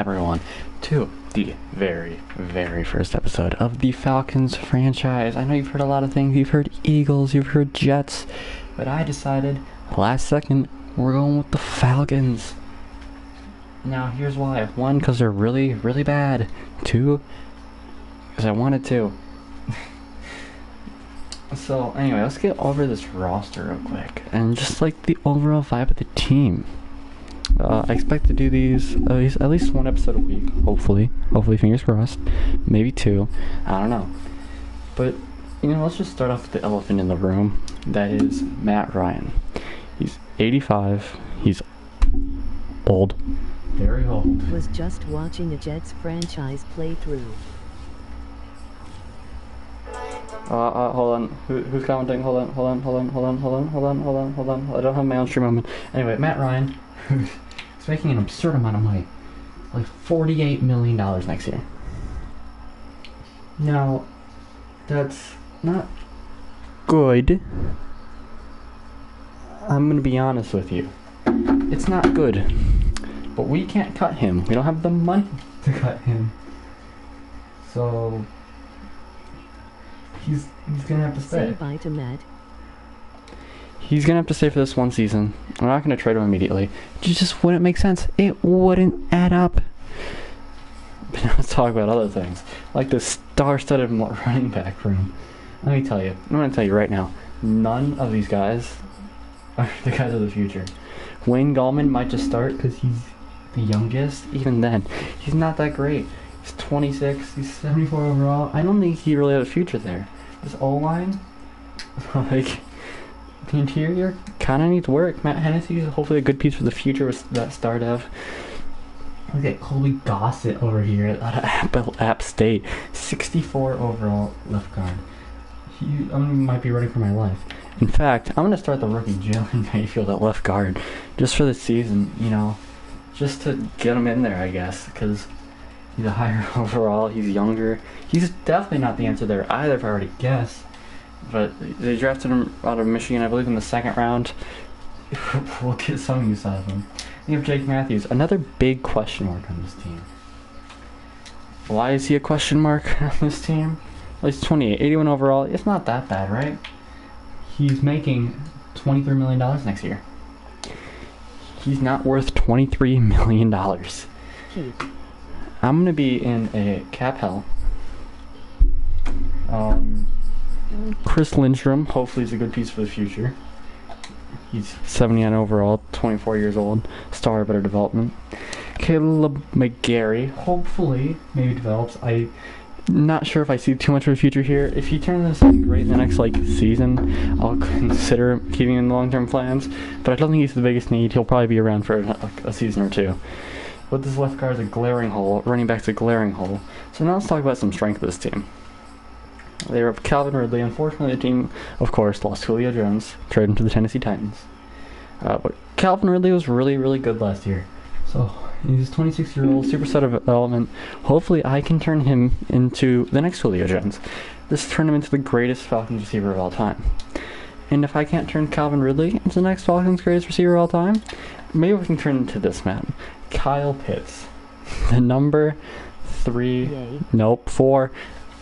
everyone to the very, very first episode of the Falcons franchise. I know you've heard a lot of things. You've heard Eagles, you've heard Jets, but I decided last second we're going with the Falcons. Now here's why. One, because they're really, really bad. Two, because I wanted to. So anyway, let's get over this roster real quick and just like the overall vibe of the team. I expect to do these at least one episode a week, hopefully, fingers crossed, maybe two, I don't know. But let's just start off with the elephant in the room. That is Matt Ryan. He's 85. He's old, very old. Was just watching a Jets franchise playthrough. Hold on. Who's commenting? Hold on. I don't have my own stream moment. Anyway, Matt Ryan, who's making an absurd amount of money, like $48 million next year. Now, that's not good. I'm gonna be honest with you. It's not good. But we can't cut him. We don't have the money to cut him. So he's gonna have to stay. Say bye to Matt. He's gonna have to stay for this one season. We're not gonna trade him immediately. It just wouldn't make sense. It wouldn't add up. But now let's talk about other things, like the star-studded running back room. Let me tell you. I'm gonna tell you right now. None of these guys are the guys of the future. Wayne Gallman might just start because he's the youngest. Even then, he's not that great. He's 26. He's 74 overall. I don't think he really had a future there. This O-line, like, the interior kind of needs work. Matt Hennessy is hopefully a good piece for the future with that star dev. Look at Colby Gossett over here out of App State. 64 overall left guard. He might be running for my life. In fact, I'm going to start the rookie Jalen Mayfield at left guard just for the season, just to get him in there, I guess, because he's a higher overall, he's younger. He's definitely not the answer there either, if I already guessed. But they drafted him out of Michigan, I believe, in the second round. We'll get some use out of him. You have Jake Matthews, another big question mark on this team. Why is he a question mark on this team? Well, he's 28, 81 overall. It's not that bad, right? He's making $23 million next year. He's not worth $23 million. Keith. I'm going to be in a cap hell. Chris Lindstrom, hopefully, is a good piece for the future. He's 79 overall, 24 years old, star of better development. Caleb McGarry, hopefully, maybe develops. I'm not sure if I see too much of a future here. If he turns into something great in the next season, I'll consider keeping him in the long-term plans. But I don't think he's the biggest need. He'll probably be around for a season or two. But this left guard is a glaring hole. Running back's a glaring hole. So now let's talk about some strength of this team. They have Calvin Ridley. Unfortunately, the team, of course, lost Julio Jones, traded him to the Tennessee Titans. But Calvin Ridley was really, really good last year. So he's 26-year-old, super set of development. Hopefully, I can turn him into the next Julio Jones. This turn him into the greatest Falcons receiver of all time. And if I can't turn Calvin Ridley into the next Falcons greatest receiver of all time, maybe we can turn into this man, Kyle Pitts, the number 4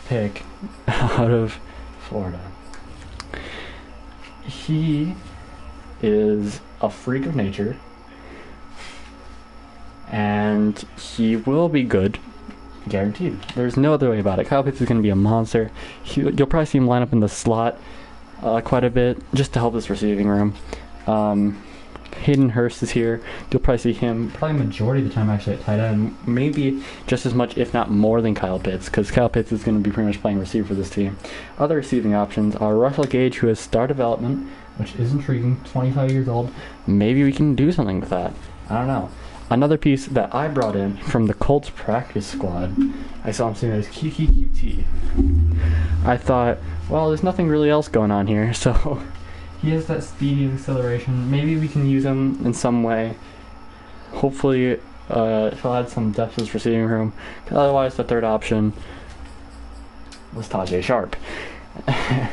pick out of Florida. He is a freak of nature, and he will be good, guaranteed. There's no other way about it. Kyle Pitts is going to be a monster. You'll probably see him line up in the slot quite a bit, just to help this receiving room. Hayden Hurst is here. You'll probably see him probably majority of the time actually at tight end. Maybe just as much, if not more, than Kyle Pitts, because Kyle Pitts is going to be pretty much playing receiver for this team. Other receiving options are Russell Gage, who has star development, which is intriguing, 25 years old. Maybe we can do something with that. I don't know. Another piece that I brought in from the Colts practice squad, I saw him saying as QT. I thought, well, there's nothing really else going on here, so he has that speedy acceleration. Maybe we can use him in some way. Hopefully, he'll add some depth to his receiving room. Otherwise, the third option was Tajay Sharp. And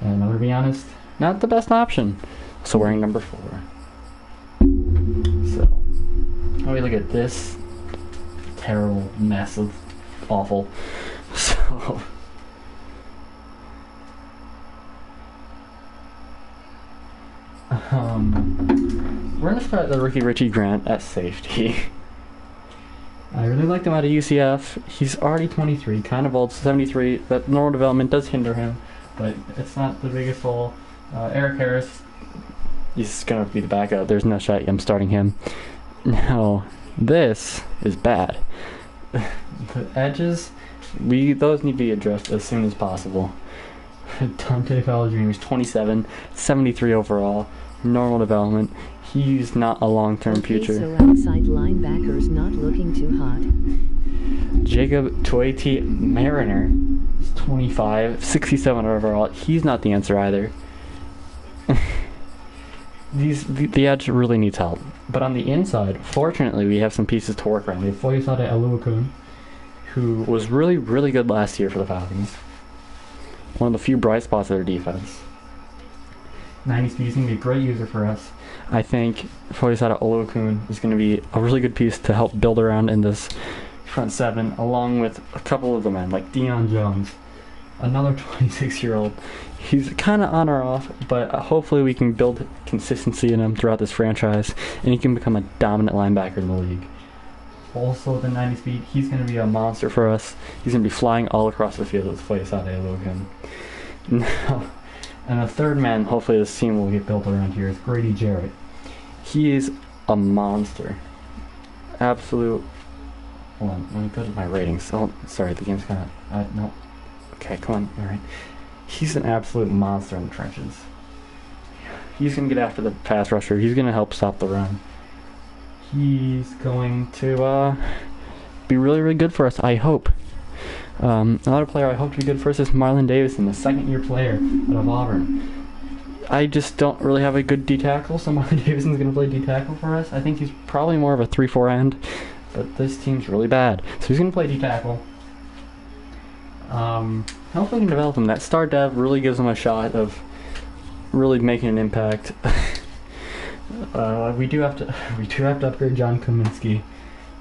I'm going to be honest, not the best option. So wearing number 4. So, when we look at this terrible mess of awful. So we're gonna start the rookie Richie Grant at safety. I really liked him out of UCF. He's already 23, kind of old, 73. That normal development does hinder him, but it's not the biggest hole. Eric Harris, he's gonna be the backup. There's no shot I'm starting him. Now, this is bad. The edges, those need to be addressed as soon as possible. Dante Fowler Jr. is 27, 73 overall, normal development. He's not a long-term future. So outside linebackers not looking too hot. Jacob Toiti Mariner is 25, 67 overall. He's not the answer either. The edge really needs help. But on the inside, fortunately, we have some pieces to work around. We have Foyesade Aluakun, who was really, really good last year for the Falcons. One of the few bright spots of their defense. 90 speed is going to be a great user for us. I think Foyesade Aluakun is going to be a really good piece to help build around in this front seven, along with a couple of the men, like Deion Jones, another 26-year-old. He's kind of on or off, but hopefully we can build consistency in him throughout this franchise, and he can become a dominant linebacker in the league. Also, the 90 speed, he's going to be a monster for us. He's going to be flying all across the field with Foyesade Aluakun. Now, and the third man, hopefully this team will get built around here, is Grady Jarrett. He is a monster. Absolute. Hold on, let me go to my ratings. Oh, sorry, the game's kind of. No. Okay, come on. Alright. He's an absolute monster in the trenches. He's going to get after the pass rusher. He's going to help stop the run. He's going to be really, really good for us, I hope. Another player I hope to be good for us is Marlon Davison, the second-year player out of Auburn. I just don't really have a good D-tackle, so Marlon Davison's going to play D-tackle for us. I think he's probably more of a 3-4 end, but this team's really bad. So he's going to play D-tackle. Hopefully we can develop him. That star dev really gives him a shot of really making an impact. We do have to upgrade John Kaminsky.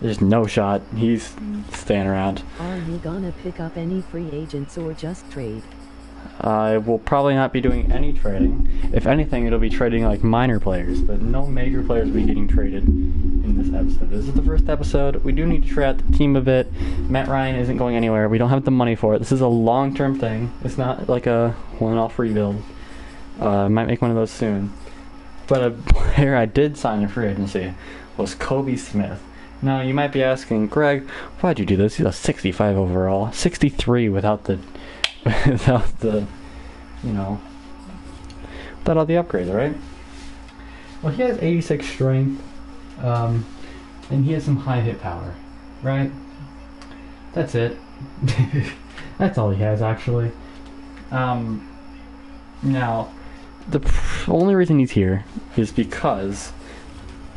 There's no shot. He's staying around. Are you gonna pick up any free agents or just trade? I will probably not be doing any trading. If anything, it'll be trading like minor players, but no major players will be getting traded in this episode. This is the first episode. We do need to try out the team a bit. Matt Ryan isn't going anywhere. We don't have the money for it. This is a long-term thing. It's not like a one-off rebuild. Might make one of those soon. But a player I did sign in free agency was Kobe Smith. Now, you might be asking, Greg, why'd you do this? He's a 65 overall. 63 without the, without all the upgrades, right? Well, he has 86 strength, and he has some high hit power, right? That's it. That's all he has, actually. Now, the only reason he's here is because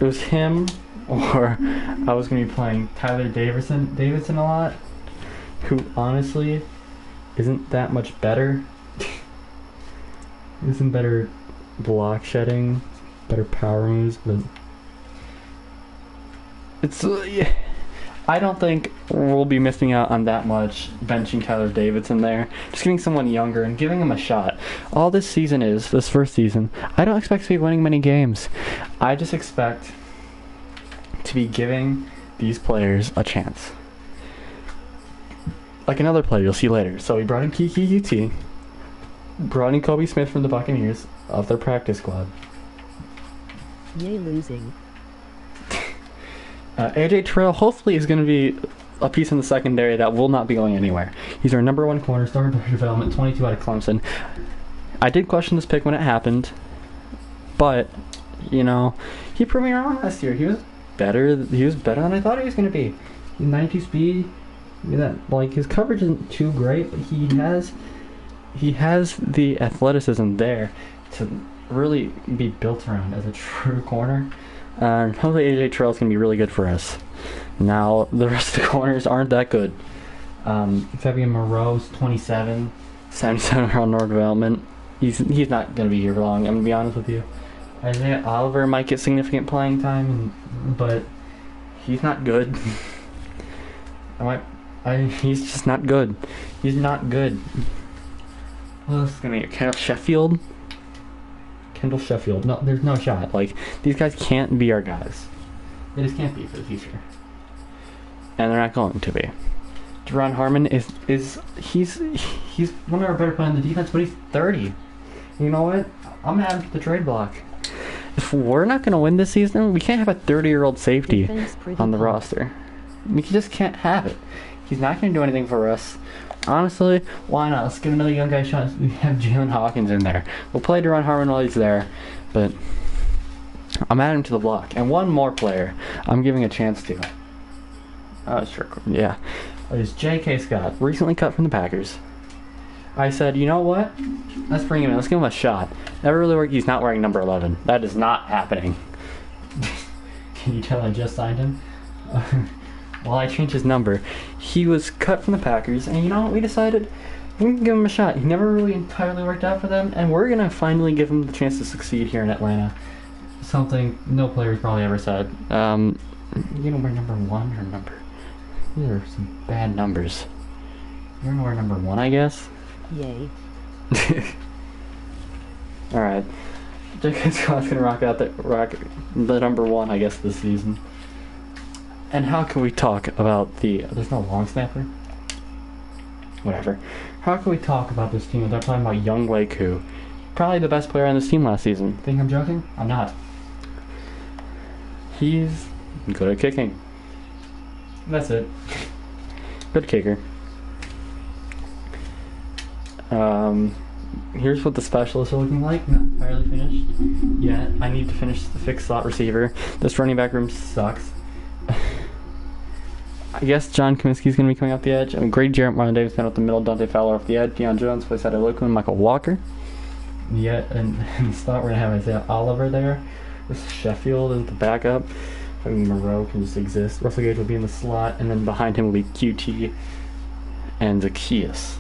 it was him, or I was going to be playing Tyler Davidson a lot, who honestly isn't that much better. Isn't better block shedding, better power moves, but it's yeah. I don't think we'll be missing out on that much benching Tyler Davidson there. Just getting someone younger and giving him a shot. All this season is, this first season, I don't expect to be winning many games. I just expect to be giving these players a chance. Like another player you'll see later. So we brought in Kiki UT, brought in Kobe Smith from the Buccaneers of their practice squad. Yay, losing. AJ Terrell hopefully is going to be a piece in the secondary that will not be going anywhere. He's our number one corner, starter development, 22 out of Clemson. I did question this pick when it happened, but, he proved me wrong last year. He was better than I thought he was going to be. 92 speed, his coverage isn't too great, but he has the athleticism there to really be built around as a true corner. Hopefully AJ Terrell's going to be really good for us. Now, the rest of the corners aren't that good. Fabian Moreau's 27, 77 around North Development. He's not going to be here for long, I'm going to be honest with you. Isaiah Oliver might get significant playing time, but he's not good. He's just not good. He's not good. Well, this is gonna be Kendall Sheffield. Kendall Sheffield. No, there's no shot. Like, these guys can't be our guys. They just can't be for the future. And they're not going to be. Deron Harmon he's one of our better players on the defense, but he's 30. You know what? I'm gonna add him to the trade block. If we're not gonna win this season, we can't have a 30-year-old safety on the roster. We just can't have it. He's not gonna do anything for us. Honestly, why not? Let's give another young guy a shot. We have Jalen Hawkins in there. We'll play Deron Harmon while he's there, but I'm adding him to the block. And one more player I'm giving a chance to. Sure, yeah. Is J.K. Scott, recently cut from the Packers. I said, you know what? Let's bring him in. Let's give him a shot. Never really worked. He's not wearing number 11. That is not happening. Can you tell I just signed him? Well, I changed his number. He was cut from the Packers, and you know what? We decided we can give him a shot. He never really entirely worked out for them, and we're going to finally give him the chance to succeed here in Atlanta. Something no player's probably ever said. You gonna wear number 1 or number... These are some bad numbers. You're gonna wear number 1, I guess? Yay. Alright. J.K. Scott's gonna rock the number 1, I guess, this season. And how can we talk about there's no long snapper? Whatever. How can we talk about this team without talking about Young Waku? Probably the best player on this team last season. Think I'm joking? I'm not. He's good at kicking. That's it. Good kicker. Here's what the specialists are looking like. Not entirely finished yet. I need to fix slot receiver. This running back room sucks. I guess John Kaminsky's going to be coming off the edge. I mean, Grady Jarrett, Marlon Davis down up the middle, Dante Fowler off the edge, Deion Jones, plays out of Loku, Michael Walker. Yeah, and in the slot we're going to have Isaiah Oliver there. This is Sheffield is the backup. I mean, Moreau can just exist. Russell Gage will be in the slot, and then behind him will be QT and Zacchaeus.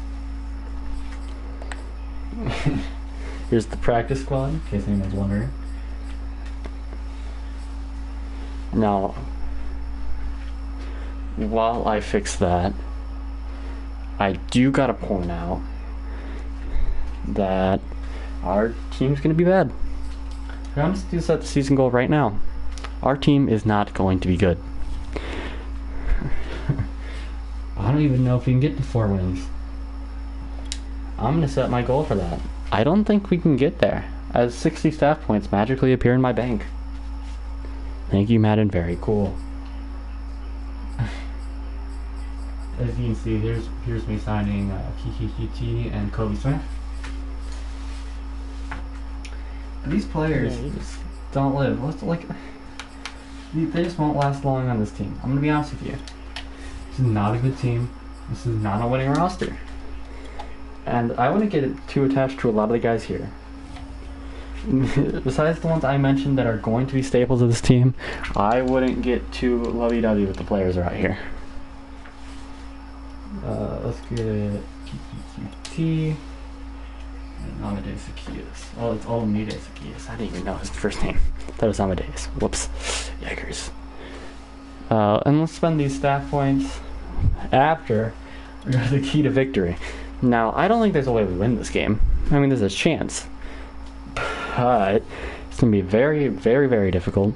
Here's the practice squad, in case anyone's wondering. Now, while I fix that, I do gotta point out that our team's gonna be bad. I'm just gonna set the season goal right now. Our team is not going to be good. I don't even know if we can get to 4 wins. I'm gonna set my goal for that. I don't think we can get there, as 60 staff points magically appear in my bank. Thank you, Madden. Very cool. As you can see, here's me signing Kiki and Kobe Smith. These players just don't live. They just won't last long on this team. I'm gonna be honest with you. This is not a good team. This is not a winning roster. And I wouldn't get too attached to a lot of the guys here. Besides the ones I mentioned that are going to be staples of this team, I wouldn't get too lovey-dovey with the players right here. Let's get T and Amadeus Zacchaeus. Oh, it's Olamide Zacchaeus. I didn't even know his first name. That was Amadeus. Whoops. Yikers. And let's spend these staff points after we got the key to victory. Now, I don't think there's a way we win this game. I mean, there's a chance. But it's going to be very, very, very difficult.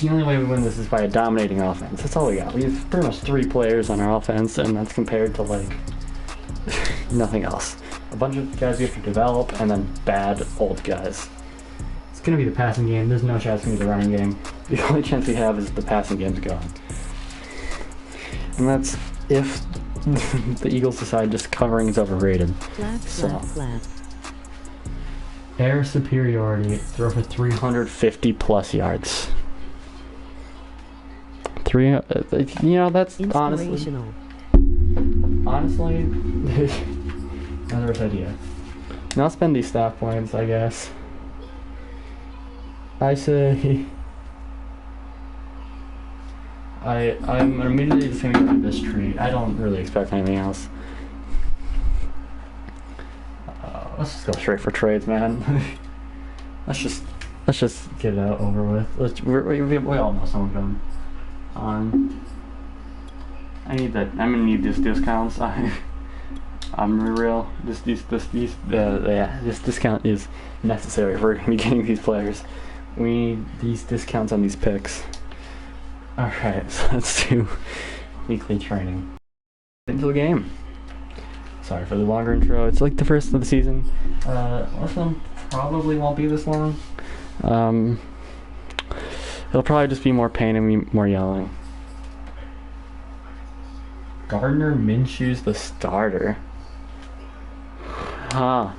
The only way we win this is by a dominating offense. That's all we got. We have pretty much 3 players on our offense, and that's compared to, like, nothing else. A bunch of guys we have to develop, and then bad old guys. It's going to be the passing game. There's no chance to be the running game. The only chance we have is the passing game's gone. And that's if the Eagles decide just covering is overrated. Flat. Air superiority, throw for 350 plus yards. That's honestly not the worst idea. Now spend these staff points, I guess. I say I'm immediately just gonna go to this tree. I don't really expect anything else. Let's just go straight for trades, man. let's just get it out over with. We all know someone's coming. I need that. I'm gonna need these discounts. I'm real. This discount is necessary if we're gonna be getting these players. We need these discounts on these picks. Alright, so let's do weekly training. Into the game. Sorry for the longer intro. It's like the first of the season. This one probably won't be this long. It'll probably just be more pain and more yelling. Gardner Minshew's the starter. Huh.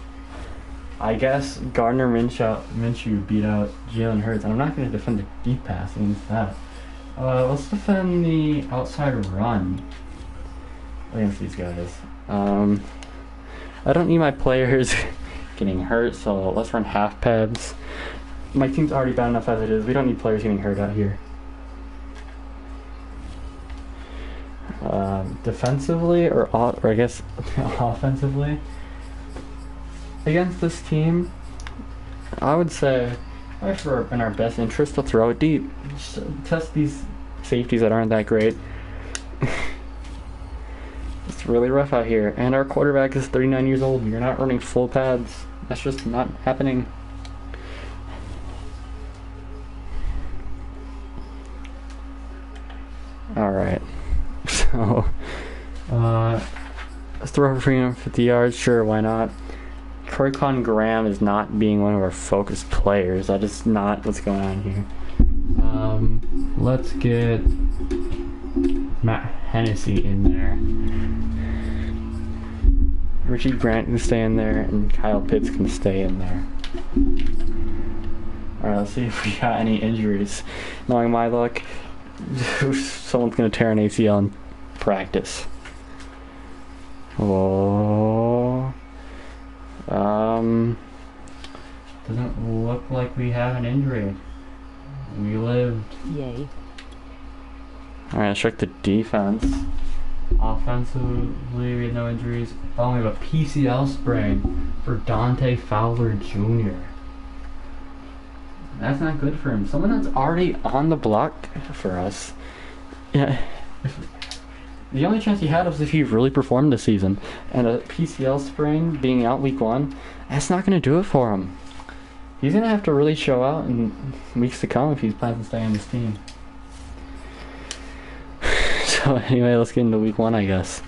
I guess Gardner Minshew beat out Jalen Hurts, and I'm not going to defend the deep pass against that. Let's defend the outside run against these guys. I don't need my players getting hurt, so let's run half pads. My team's already bad enough as it is. We don't need players getting hurt out here. Defensively, or I guess offensively, against this team, I would say it's in our best interest to throw it deep. Just test these safeties that aren't that great. It's really rough out here, and our quarterback is 39 years old. You're not running full pads. That's just not happening. Alright, so let's throw for 350 yards. Sure, why not? Troycon Graham is not being one of our focused players. That is not what's going on here. Let's get Matt Hennessy in there. Richie Grant can stay in there, and Kyle Pitts can stay in there. Alright, let's see if we got any injuries. Knowing my luck, someone's going to tear an ACL in practice. Oh. Doesn't look like we have an injury. We lived. Yay. Alright, let's check the defense. Offensively, we had no injuries. Oh, we have a PCL sprain for Dante Fowler Jr. That's not good for him. Someone that's already on the block for us. Yeah. The only chance he had was if he really performed this season. And a PCL sprain being out week 1, that's not going to do it for him. He's going to have to really show out in weeks to come if he plans to stay on this team. So anyway, let's get into week 1, I guess.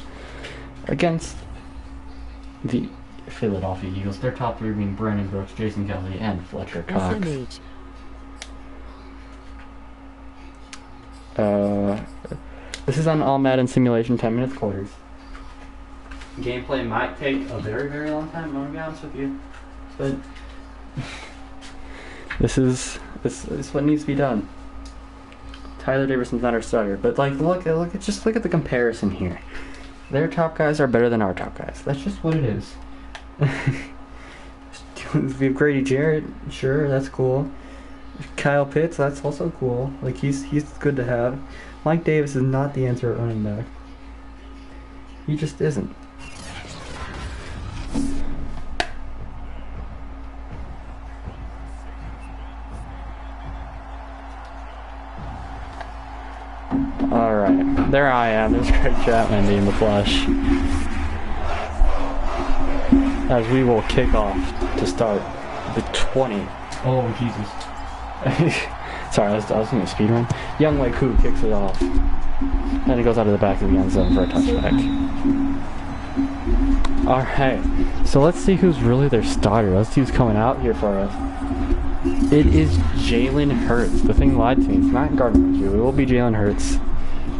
Against the Philadelphia Eagles. Their top 3 being Brandon Brooks, Jason Kelly, and Fletcher Cox. SMH. This is on All Madden Simulation 10 minutes quarters. Gameplay might take a very, very long time, I'm going to be honest with you. But this is what needs to be done. Tyler Davison's not our starter, but like just look at the comparison here. Their top guys are better than our top guys. That's just what it is. We have Grady Jarrett, sure, that's cool. Kyle Pitts, that's also cool. Like he's good to have. Mike Davis is not the answer at running back. He just isn't. Alright, there I am. There's Greg Chatmendy in the flesh. As we will kick off to start the 20. Oh, Jesus. Sorry, I was doing a speed run. Young Wei Koo kicks it off. Then it goes out of the back of the end zone for a touchback. Alright, so let's see who's really their starter. Let's see who's coming out here for us. It is Jalen Hurts. The thing lied to me. It's not Gardner Minshew. It will be Jalen Hurts.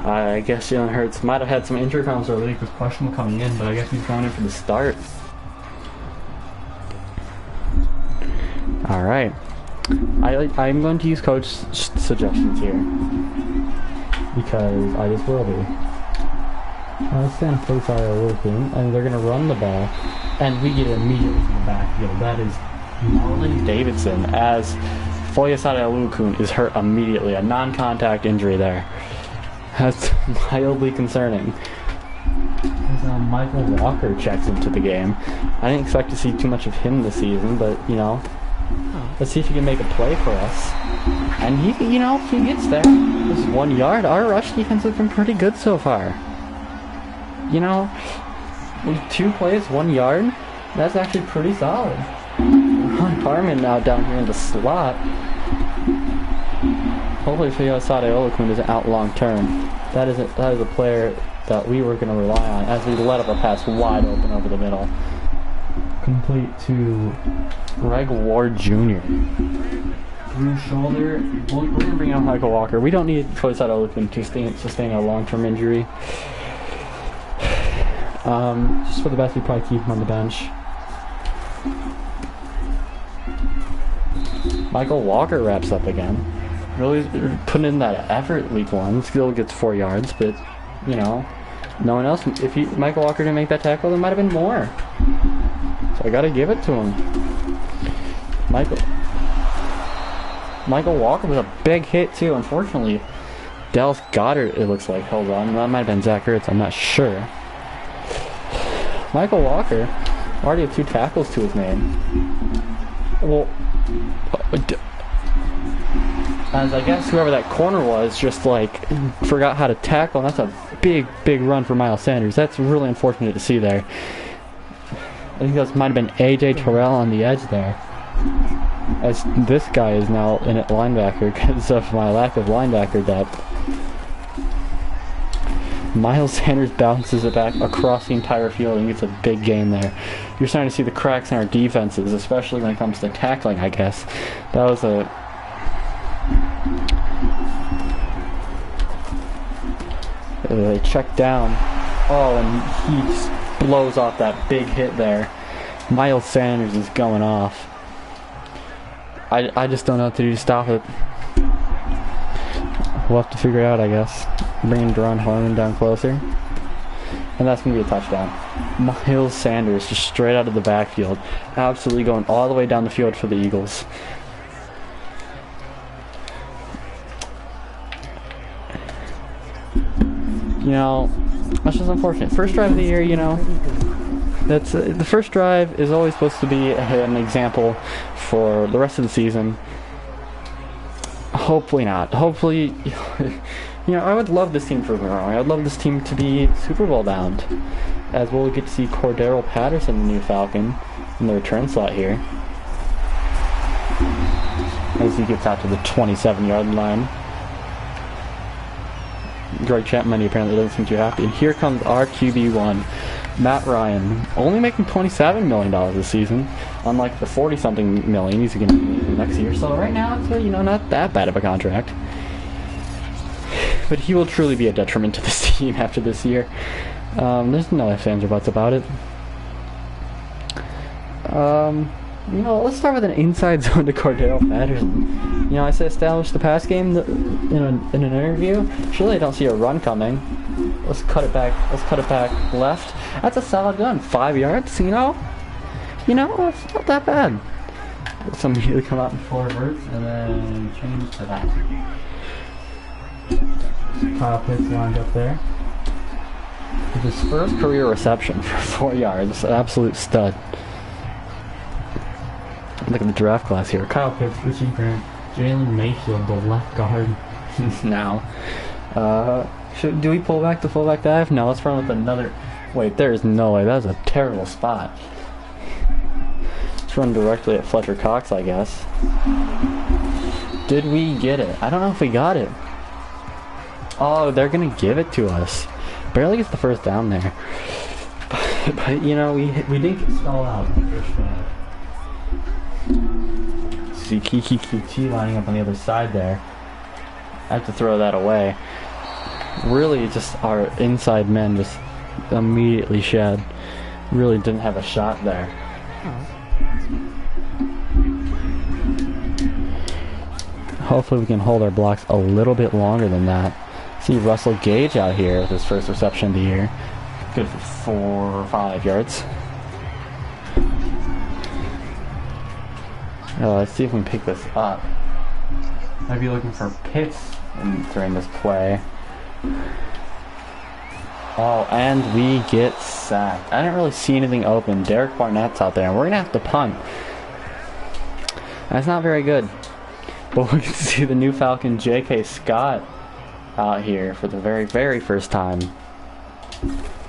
I guess Jalen Hurts might have had some injury problems early. He was questionable coming in, but I guess he's going in for the start. Alright. I'm going to use coach suggestions here. Because I just will be. Let's stand face our working, and they're going to run the ball, and we get it immediately from the backfield. That is Marlon Davidson, as Foyesade Alukun is hurt immediately. A non-contact injury there. That's mildly concerning. As Michael Walker checks into the game. I didn't expect to see too much of him this season, but, you know, let's see if he can make a play for us. And he gets there. Just 1 yard. Our rush defense has been pretty good so far. With 2 plays, 1 yard, that's actually pretty solid. Ron Harmon now down here in the slot. Hopefully Fiosade Olakun isn't out long term. That is a player that we were going to rely on as we let up a pass wide open over the middle. Complete to Greg Ward Jr. Through shoulder. We're going to bring out Michael Walker. We don't need Fiosade Olakun to sustain a long-term injury. Just for the best, we probably keep him on the bench. Michael Walker wraps up again. Really putting in that effort week 1. Still gets 4 yards, but, no one else. If Michael Walker didn't make that tackle, there might have been more. So I got to give it to him. Michael Walker was a big hit, too. Unfortunately, Dallas Goedert, it looks like. Hold on. That might have been Zach Ertz. I'm not sure. Michael Walker already had 2 tackles to his name. Well, as I guess whoever that corner was just forgot how to tackle, and that's a big run for Miles Sanders. That's really unfortunate to see there. I think that might have been AJ Terrell on the edge there, as this guy is now in at linebacker because of my lack of linebacker depth. Miles Sanders bounces it back across the entire field and gets a big gain there. You're starting to see the cracks in our defenses, especially when it comes to tackling, I guess. That was they check down. Oh, and he just blows off that big hit there. Miles Sanders is going off. I just don't know what to do to stop it. We'll have to figure it out, I guess. Bringing Ron Harmon down closer. And that's going to be a touchdown. Miles Sanders just straight out of the backfield. Absolutely going all the way down the field for the Eagles. That's just unfortunate. First drive of the year, that's the first drive is always supposed to be an example for the rest of the season. Hopefully not. Hopefully, I would love this team for growing. I would love this team to be Super Bowl bound, as we'll get to see Cordero Patterson, the new Falcon, in the return slot here, as he gets out to the 27-yard line. Greg Chatmendy apparently doesn't seem too happy. And here comes our QB1, Matt Ryan, only making $27 million this season, unlike the 40-something million he's going to make next year. So right now, it's not that bad of a contract. But he will truly be a detriment to this team after this year. There's no ifs, ands, or buts about it. Let's start with an inside zone to Cordero Patterson. I said establish the pass game in an interview. Surely I don't see a run coming. Let's cut it back. Let's cut it back left. That's a solid gun. 5 yards. It's not that bad. Let's immediately come out in forwards and then change to that. Kyle Pitts lined up there with his first career reception for 4 yards. An absolute stud. Look at the draft class here. Kyle Pitts, Richie Grant, Jalen Mayfield, the left guard. Now, do we pull back the fullback dive? No, let's run with another. Wait, there is no way. That was a terrible spot. Let's run directly at Fletcher Cox, I guess. Did we get it? I don't know if we got it. Oh, they're gonna give it to us. Barely gets the first down there. But we didn't get stalled out. See Kiki lining up on the other side there. I have to throw that away. Really, just our inside men just immediately shed. Really didn't have a shot there. Hopefully we can hold our blocks a little bit longer than that. See Russell Gage out here with his first reception of the year. Good for 4 or 5 yards. Let's see if we can pick this up. Might be looking for Pitts during this play. Oh, and we get sacked. I didn't really see anything open. Derek Barnett's out there, and we're going to have to punt. That's not very good. But we can see the new Falcon J.K. Scott out here for the very, very first time.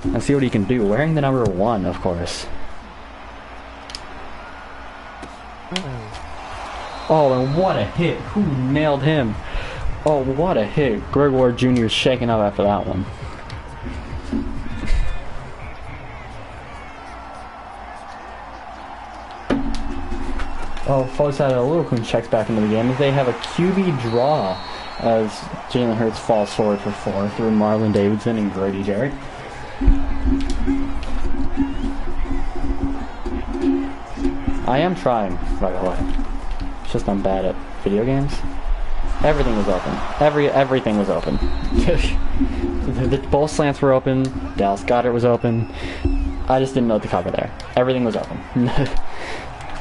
And see what he can do, wearing the number 1, of course. Oh, and what a hit. Who nailed him? Oh, what a hit. Greg Ward Jr. is shaking up after that one. Oh, folks had a little coon checks back into the game as they have a QB draw as Jalen Hurts falls forward for 4 through Marlon Davidson and Grady Jarrett. I am trying, by the way. It's just I'm bad at video games. Everything was open. Everything was open. The both slants were open. Dallas Goedert was open. I just didn't know to cover there. Everything was open.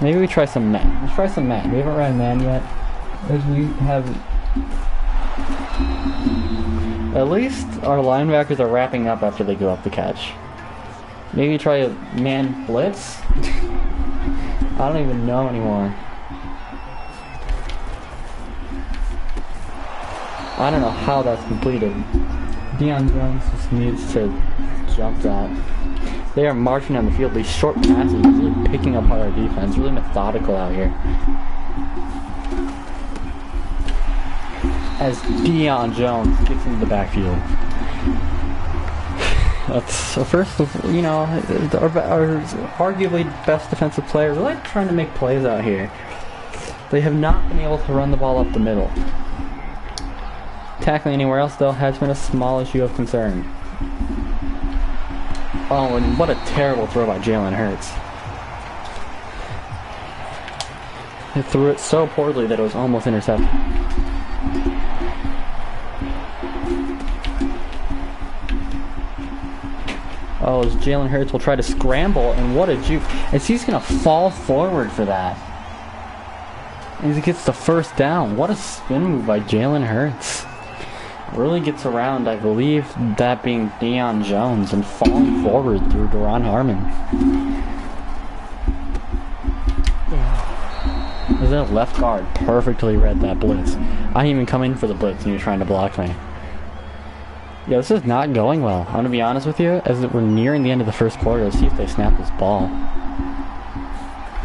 Maybe we try some man. Let's try some man. We haven't run man yet. As we have... At least our linebackers are wrapping up after they go up the catch. Maybe try a man blitz? I don't even know anymore. I don't know how that's completed. Deion Jones just needs to jump that. They are marching down the field. These short passes, really picking apart our defense. Really methodical out here. As Deion Jones gets into the backfield. That's so first of, you know, our arguably best defensive player really trying to make plays out here. They have not been able to run the ball up the middle. Tackling anywhere else, though, has been a small issue of concern. Oh, and what a terrible throw by Jalen Hurts. He threw it so poorly that it was almost intercepted. Oh, as Jalen Hurts will try to scramble, and what a juke. As he's going to fall forward for that. As he gets the first down. What a spin move by Jalen Hurts. Really gets around, I believe, that being Deion Jones, and falling forward through Duron Harmon. As that left guard perfectly read that blitz. I didn't even come in for the blitz and you're trying to block me. Yeah, this is not going well. I'm going to be honest with you. As we're nearing the end of the first quarter, let's see if they snap this ball.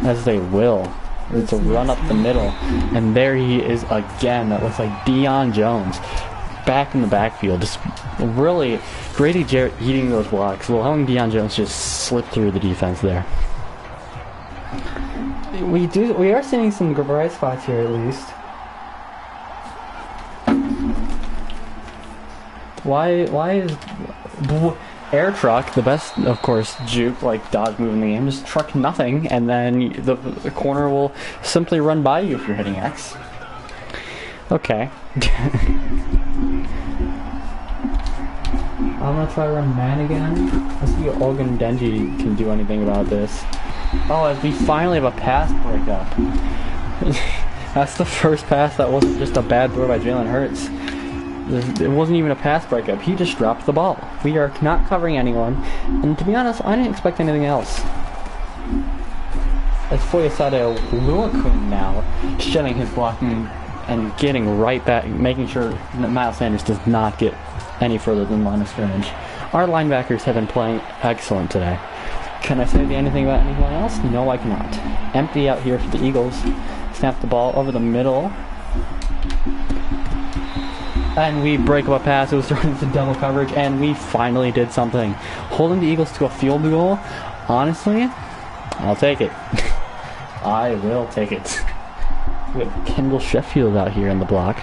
As they will. It's a run up the middle. And there he is again. That looks like Deion Jones. Back in the backfield. Just really, Grady Jarrett eating those blocks. Allowing Deion Jones just slip through the defense there. We are seeing some bright spots here at least. Why is Air Truck, the best, of course, juke, like dodge move in the game, just truck nothing, and then the corner will simply run by you if you're hitting X. Okay. I'm gonna try to run man again. Let's see if Olgun Denji can do anything about this. Oh, as we finally have a pass breakup. That's the first pass that wasn't just a bad throw by Jalen Hurts. It wasn't even a pass breakup. He just dropped the ball. We are not covering anyone. And to be honest, I didn't expect anything else. As Foyesade Luakun now shedding his blocking and getting right back, making sure that Miles Sanders does not get any further than line of scrimmage. Our linebackers have been playing excellent today. Can I say anything about anyone else? No, I cannot. Empty out here for the Eagles. Snap the ball over the middle. And we break up a pass. It was thrown into double coverage, and we finally did something. Holding the Eagles to a field goal, honestly, I'll take it. I will take it. We have Kendall Sheffield out here in the block.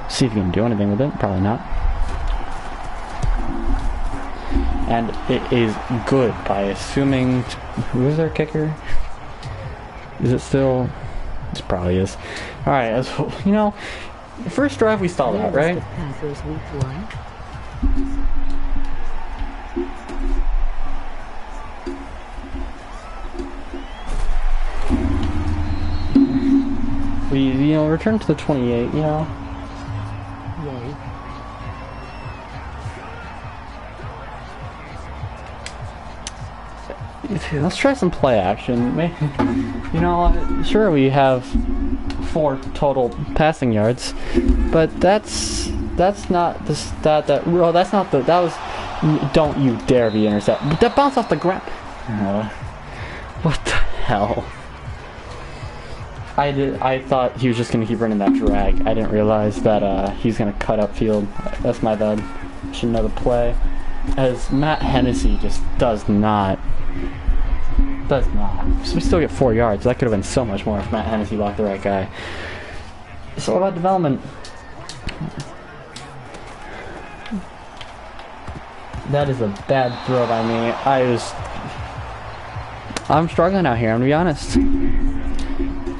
See if he can do anything with it. Probably not. And it is good by assuming... Who is our kicker? Is it still... This probably is. Alright, you know... The first drive we stalled out, right? We, you know, return to the 28, you know. Yay. Let's try some play action. You know, sure we have 4 total passing yards, but that's not the stat that. Oh, that's not the. That was. Don't you dare be intercepted. But that bounced off the ground. What the hell? I thought he was just gonna keep running that drag. I didn't realize that he's gonna cut upfield. That's my bad. Should know the play. As Matt Hennessy just does not. So we still get 4 yards. That could have been so much more if Matt Hennessy blocked the right guy. It's all about development. That is a bad throw by me. I'm struggling out here, I'm gonna be honest.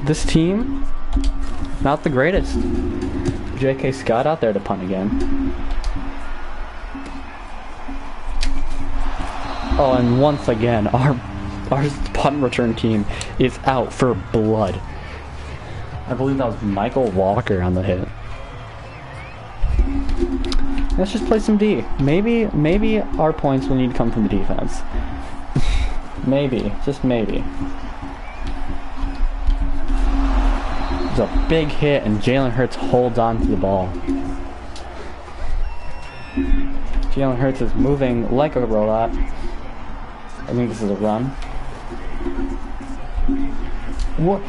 This team, not the greatest. J.K. Scott out there to punt again. Oh, and once again, our punt return team is out for blood. I believe that was Michael Walker on the hit. Let's just play some D. Maybe our points will need to come from the defense. Maybe, just maybe. It's a big hit and Jalen Hurts holds on to the ball. Jalen Hurts is moving like a robot. I think this is a run. What?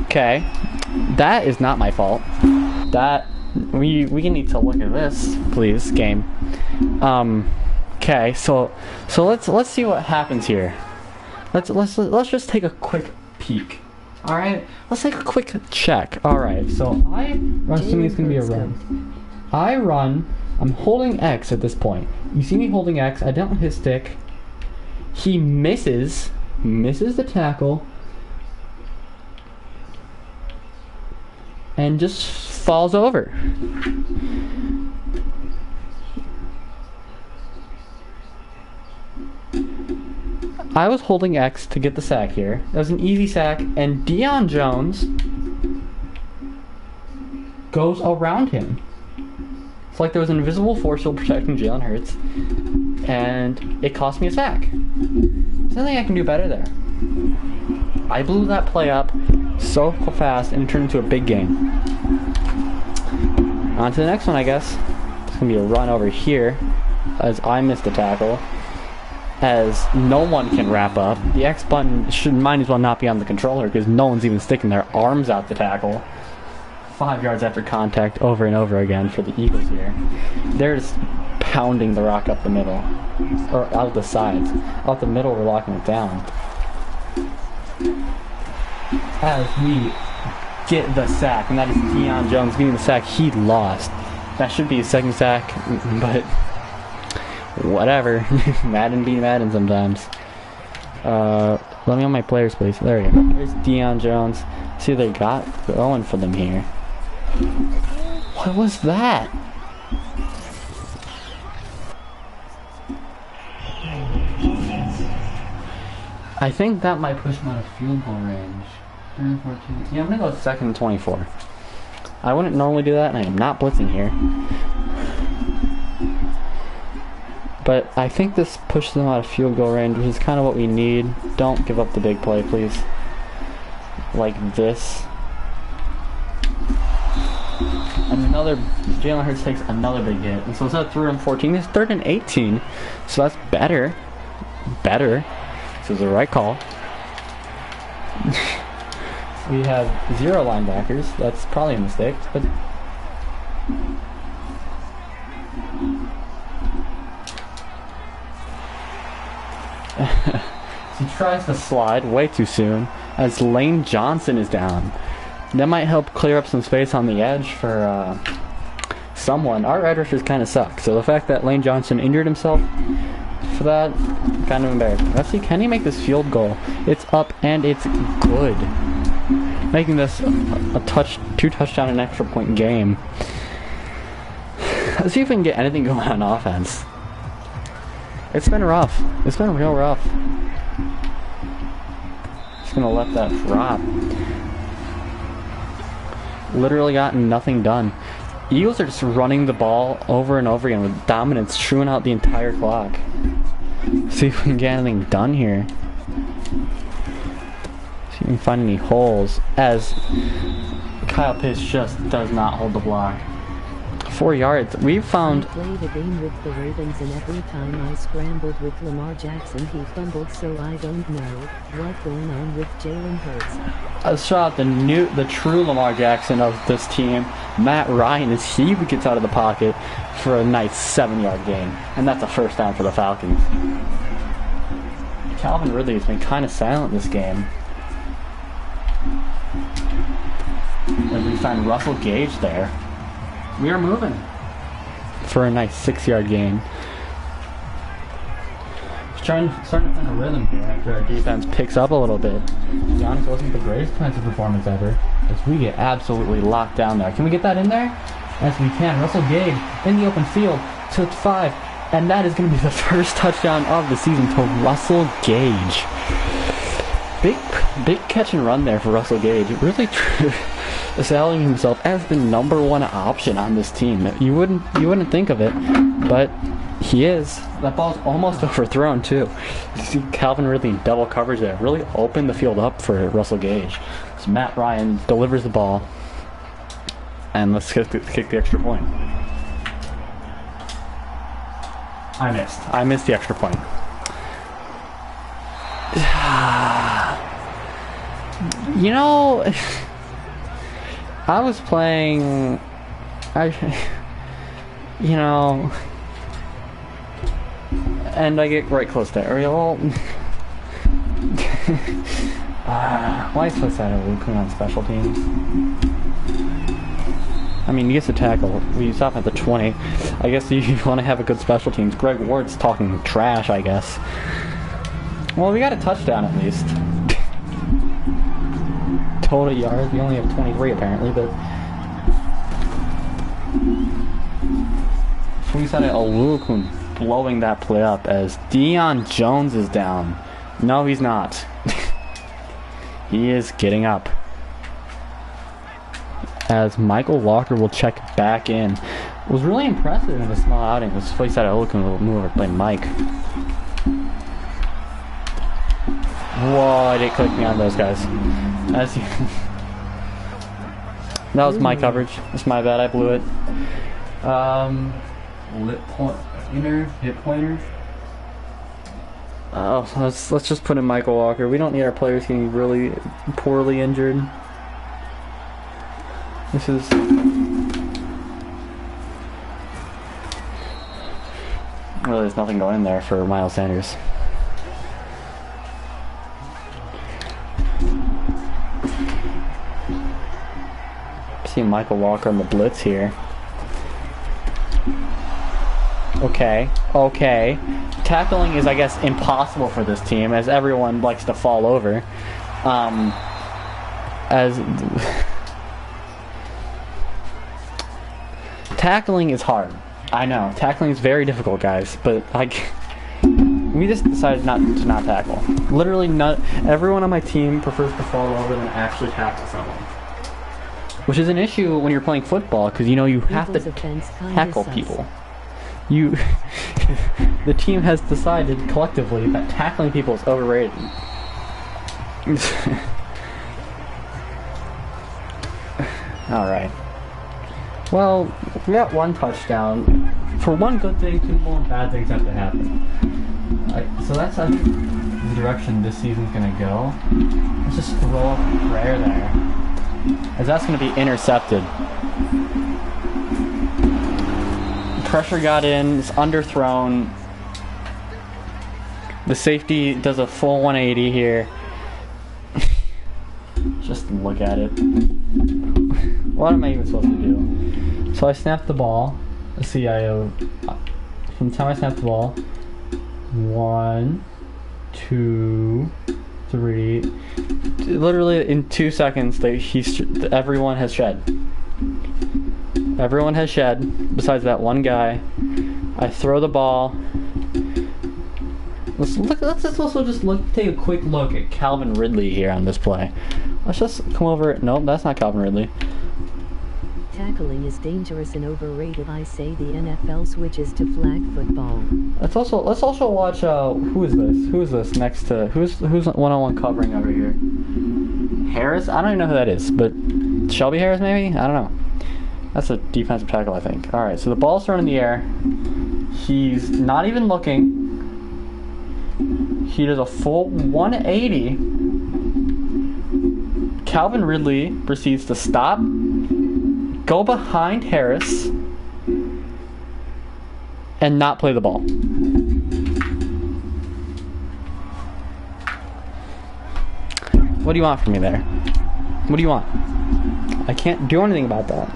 Okay. That is not my fault. That we need to look at this, please, game. Okay, so let's see what happens here. Let's just take a quick peek. All right, let's take a quick check. All right, so I'm assuming it's gonna be a run. I run. I'm holding X at this point. You see me holding X. I don't hit stick. He misses the tackle, and just falls over. I was holding X to get the sack here. That was an easy sack, and Deion Jones goes around him. It's like there was an invisible force shield protecting Jalen Hurts, and it cost me a sack. There's nothing I can do better there. I blew that play up so fast, and it turned into a big game. On to the next one, I guess. It's going to be a run over here, as I missed the tackle. As no one can wrap up. The X button might as well not be on the controller, because no one's even sticking their arms out the tackle. 5 yards after contact over and over again for the Eagles here. They're just pounding the rock up the middle. Or out the sides. Out the middle, we're locking it down. As we get the sack, and that is Deion Jones getting the sack he lost. That should be his second sack, but whatever. Madden be Madden sometimes. Let me on my players, please. There we go. There's Deion Jones. See what they got going for them here. What was that? I think that might push him out of field goal range. 14. Yeah, I'm gonna go 2nd and 24. I wouldn't normally do that, and I am not blitzing here. But I think this pushes them out of field goal range, which is kind of what we need. Don't give up the big play, please. Like this. And another, Jalen Hurts takes another big hit. And so instead of 3rd and 14, it's 3rd and 18. So that's better. This is the right call. We have 0 linebackers. That's probably a mistake, but he tries to slide way too soon as Lane Johnson is down. That might help clear up some space on the edge for someone. Our edge rushers kind of suck, so the fact that Lane Johnson injured himself for that, kind of embarrassing. Let's see, can he make this field goal? It's up and it's good. Making this a 2 touchdown and extra point game. Let's see if we can get anything going on offense. It's been rough. It's been real rough. Just gonna let that drop. Literally gotten nothing done. Eagles are just running the ball over and over again with dominance, chewing out the entire clock. See if we can get anything done here. See if we can find any holes. As Kyle Pitts just does not hold the block. 4 yards. We found. I played a game with the Ravens, and every time I scrambled with Lamar Jackson, he fumbled. So I don't know what's going on with Jalen Hurts. Let's shout out the true Lamar Jackson of this team, Matt Ryan, as he gets out of the pocket for a nice 7-yard gain, and that's a first down for the Falcons. Calvin Ridley has been kind of silent this game. And we find Russell Gage there. We are moving for a nice 6-yard gain. Starting to find a rhythm here after our defense picks up a little bit. To be honest, it wasn't the greatest defensive performance ever, as we get absolutely locked down there. Can we get that in there? Yes, we can. Russell Gage in the open field to 5, and that is going to be the first touchdown of the season to Russell Gage. Big catch and run there for Russell Gage. Really establishing himself as the #1 option on this team. You wouldn't think of it, but he is. That ball's almost overthrown too. You see Calvin Ridley in double coverage there. Really opened the field up for Russell Gage. So Matt Ryan delivers the ball, and let's kick the extra point. I missed the extra point. You know, I was playing, and I get right close to Ariel. Why is this out of Luke on special teams? I mean, he gets a tackle. We stop at the 20. I guess you want to have a good special teams. Greg Ward's talking trash, I guess. Well, we got a touchdown at least. Total yards, we only have 23 apparently, but we said it, Olukun blowing that play up as Deion Jones is down. No, he's not. He is getting up. As Michael Walker will check back in. It was really impressive in the small outing. It was funny that Olukun will move over to play Mike. Whoa, I didn't click me on those guys. That was my coverage. That's my bad. I blew it. Hit pointer. Oh, let's just put in Michael Walker. We don't need our players getting really poorly injured. This is really, there's nothing going in there for Miles Sanders. See Michael Walker on the blitz here. Okay. Tackling is, I guess, impossible for this team, as everyone likes to fall over. Tackling is hard. I know. Tackling is very difficult, guys. But we just decided not to tackle. Literally, everyone on my team prefers to fall over than actually tackle someone. Which is an issue when you're playing football, because you have to tackle people. The team has decided collectively that tackling people is overrated. Alright. Well, we got one touchdown. For one good thing, 2 more bad things have to happen. So that's, I think, the direction this season's going to go. Let's just throw up a prayer there, as that's going to be intercepted. Pressure got in, it's underthrown. The safety does a full 180 here. Just look at it. What am I even supposed to do? So I snapped the ball. Let's see, from the time I snapped the ball, 1, 2, 3. Literally in 2 seconds, everyone has shed. Everyone has shed, besides that one guy. I throw the ball. Let's also just take a quick look at Calvin Ridley here on this play. Let's just come over. Nope, that's not Calvin Ridley. Tackling is dangerous and overrated. I say the NFL switches to flag football. Let's also watch who is this next to who's one-on-one covering over here? Harris? I don't even know who that is, but Shelby Harris maybe? I don't know. That's a defensive tackle, I think. Alright, so the ball's thrown in the air. He's not even looking. He does a full 180. Calvin Ridley proceeds to stop, go behind Harris, and not play the ball. What do you want from me there? What do you want? I can't do anything about that.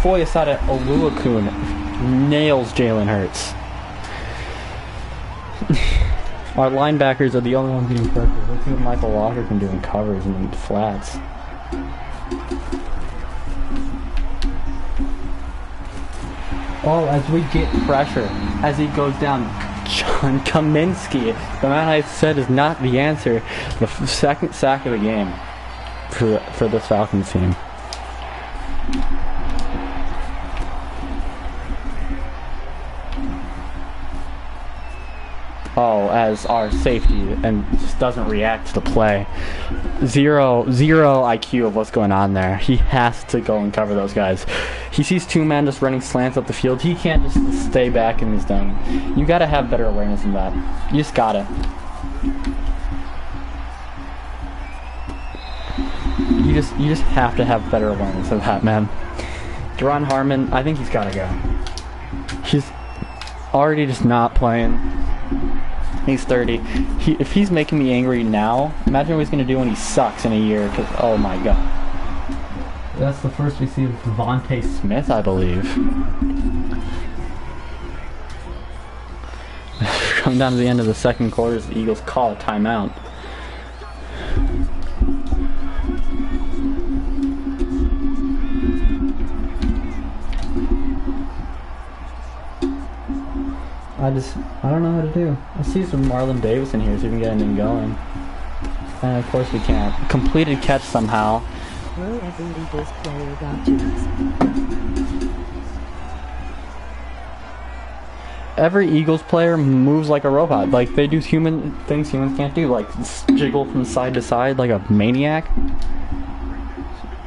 Foyesade Oluokun nails Jalen Hurts. Our linebackers are the only ones getting pressure. Let's see what Michael Walker can do in covers and flats. Oh, as we get pressure, as he goes down, John Kaminsky, the man I said is not the answer, the second sack of the game for this Falcons team. Oh, as our safety and just doesn't react to the play. Zero IQ of what's going on there. He has to go and cover those guys. He sees two men just running slants up the field. He can't just stay back in his zone. You gotta have better awareness than that. You just gotta. You just have to have better awareness of that, man. Deron Harmon, I think he's gotta go. He's already just not playing. He's 30. If he's making me angry now, imagine what he's going to do when he sucks in a year. Because, oh my god. That's the first we see of Devontae Smith, I believe. Come down to the end of the second quarter, the Eagles call a timeout. I don't know how to do. Let's see some Marlon Davis in here, see if we can get anything going. And of course we can't. Completed catch somehow. Bro, every Eagles player got juice. Every Eagles player moves like a robot. Like, they do things humans can't do. Like, jiggle from side to side like a maniac.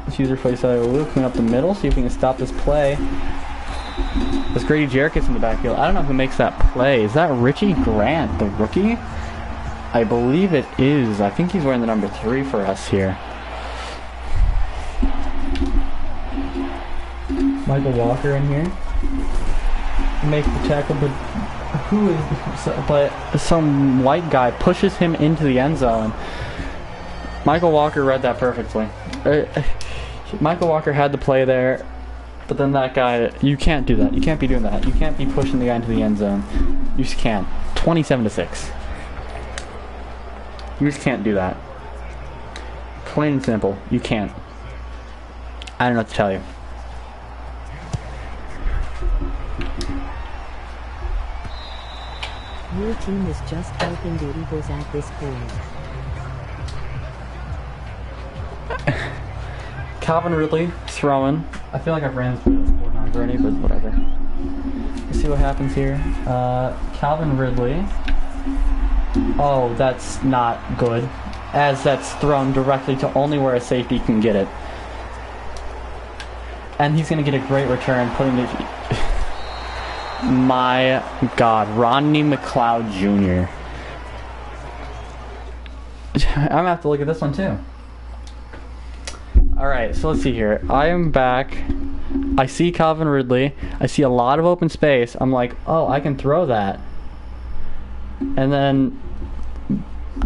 Let's use our face clean up the middle, see if we can stop this play. There's Grady Jerkis in the backfield. I don't know who makes that play. Is that Richie Grant, the rookie? I believe it is. I think he's wearing the number 3 for us here. Michael Walker in here. Makes the tackle, but but some white guy pushes him into the end zone. Michael Walker read that perfectly. Michael Walker had the play there. But then that guy, you can't do that. You can't be doing that. You can't be pushing the guy into the end zone. You just can't. 27-6. You just can't do that. Plain and simple. You can't. I don't know what to tell you. Your team is just helping the Eagles at this point. Calvin Ridley throwing. I feel like I've ran this play 4 times already, but whatever. Let's see what happens here. Calvin Ridley. Oh, that's not good. As that's thrown directly to only where a safety can get it. And he's going to get a great return, putting it... My god, Rodney McLeod Jr. I'm going to have to look at this one too. Alright, so let's see here. I am back. I see Calvin Ridley. I see a lot of open space. I'm like, oh, I can throw that. And then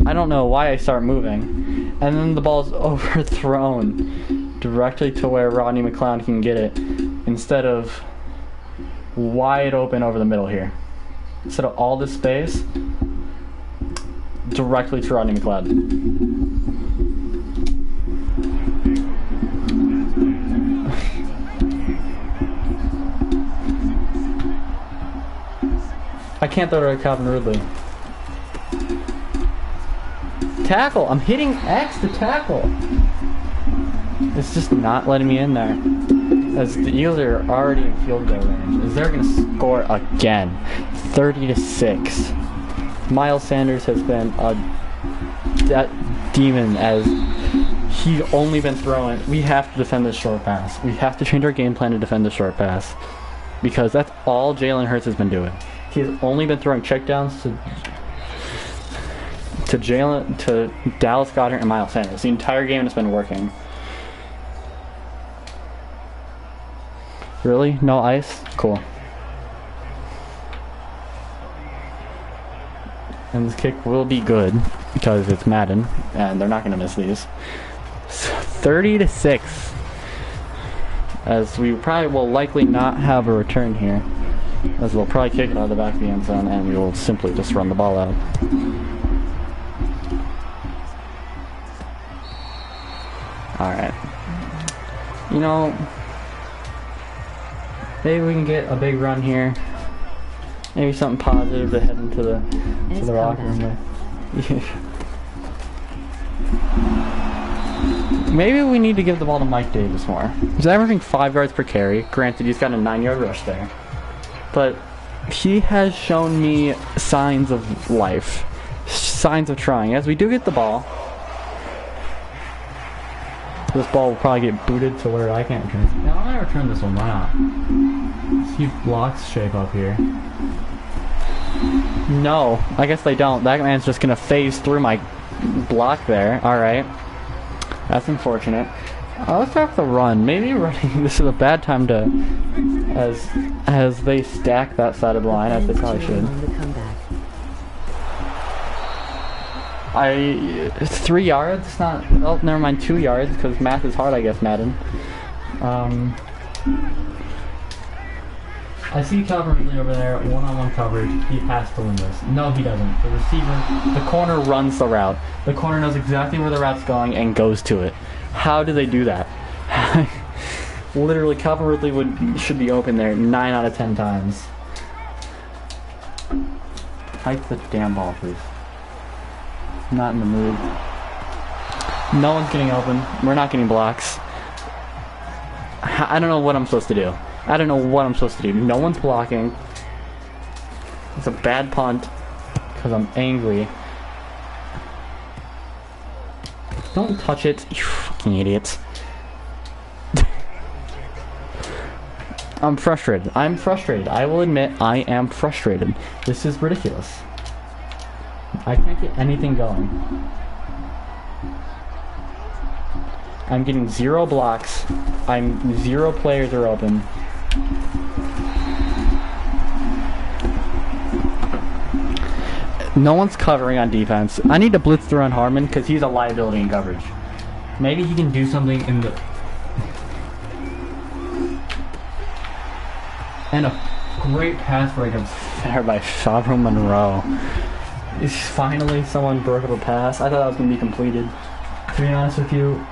I don't know why I start moving. And then the ball's overthrown directly to where Rodney McLeod can get it, instead of wide open over the middle here. Instead of all this space, directly to Rodney McLeod. I can't throw to Calvin Ridley. Tackle! I'm hitting X to tackle! It's just not letting me in there. As the Eagles are already in field goal range. As they're going to score again. 30-6. Miles Sanders has been that demon as he's only been throwing. We have to defend this short pass. We have to change our game plan to defend the short pass. Because that's all Jalen Hurts has been doing. He's only been throwing checkdowns to Dallas Goedert and Miles Sanders. The entire game has been working. Really? No ice? Cool. And this kick will be good because it's Madden and they're not going to miss these. 30-6. As we probably will likely not have a return here. As we'll probably kick it out of the back of the end zone and we will simply just run the ball out. Alright. You know, maybe we can get a big run here. Maybe something positive to head into the locker room with. Maybe we need to give the ball to Mike Davis more. He's averaging 5 yards per carry. Granted, he's got a 9-yard rush there. But he has shown me signs of life. Signs of trying. As we do get the ball, this ball will probably get booted to where I can't return it. Now, I'm going to return this one. Why not? See blocks shape up here. No, I guess they don't. That man's just going to phase through my block there. Alright. That's unfortunate. Let's have the run. Maybe running. This is a bad time to, as they stack that side of the line, as they probably should. 3 yards. It's not. Oh, never mind. 2 yards because math is hard. I guess Madden. I see Calvin Ridley over there, one-on-one coverage. He has to win this. No, he doesn't. The receiver, the corner runs the route. The corner knows exactly where the route's going and goes to it. How do they do that? Literally, Calvin Ridley should be open there 9 out of 10 times. Hike the damn ball, please. I'm not in the mood. No one's getting open. We're not getting blocks. I don't know what I'm supposed to do. I don't know what I'm supposed to do. No one's blocking. It's a bad punt because I'm angry. Don't touch it, you fucking idiots. I'm frustrated. I'm frustrated. I will admit I am frustrated. This is ridiculous. I can't get anything going. I'm getting 0 blocks. 0 players are open. No one's covering on defense. I need to blitz through on Harmon because he's a liability in coverage. Maybe he can do something in the... And a great pass breakup there by Favreau Monroe. Finally someone broke up a pass. I thought that was going to be completed. To be honest with you,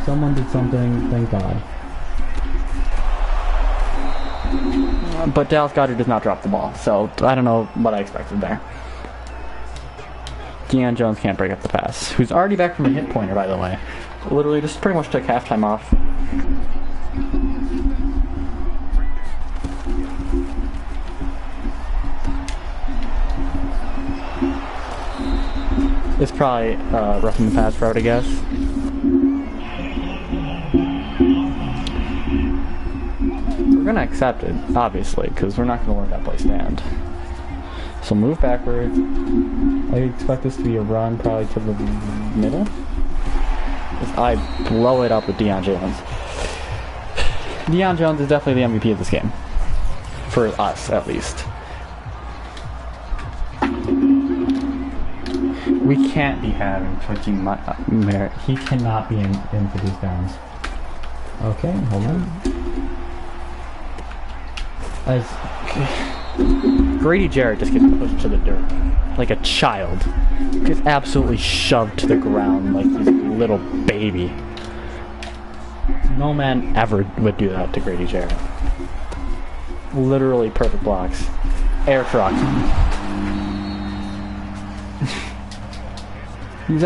someone did something, thank God. But Dallas Goedert does not drop the ball, so I don't know what I expected there. Deion Jones can't break up the pass, who's already back from a hit pointer, by the way. Literally just pretty much took halftime off. It's probably roughing the pass route, I guess. We're going to accept it, obviously, because we're not going to let that play stand. So move backwards. I expect this to be a run probably to the middle. I blow it up with Deion Jones. Deion Jones is definitely the MVP of this game. For us, at least. We can't be having twitching Merritt. He cannot be in for these downs. Okay, hold on. Grady Jarrett just gets pushed to the dirt like a child. Gets absolutely shoved to the ground like he's a little baby. No man ever would do that to Grady Jarrett. Literally perfect blocks. Air truck. He's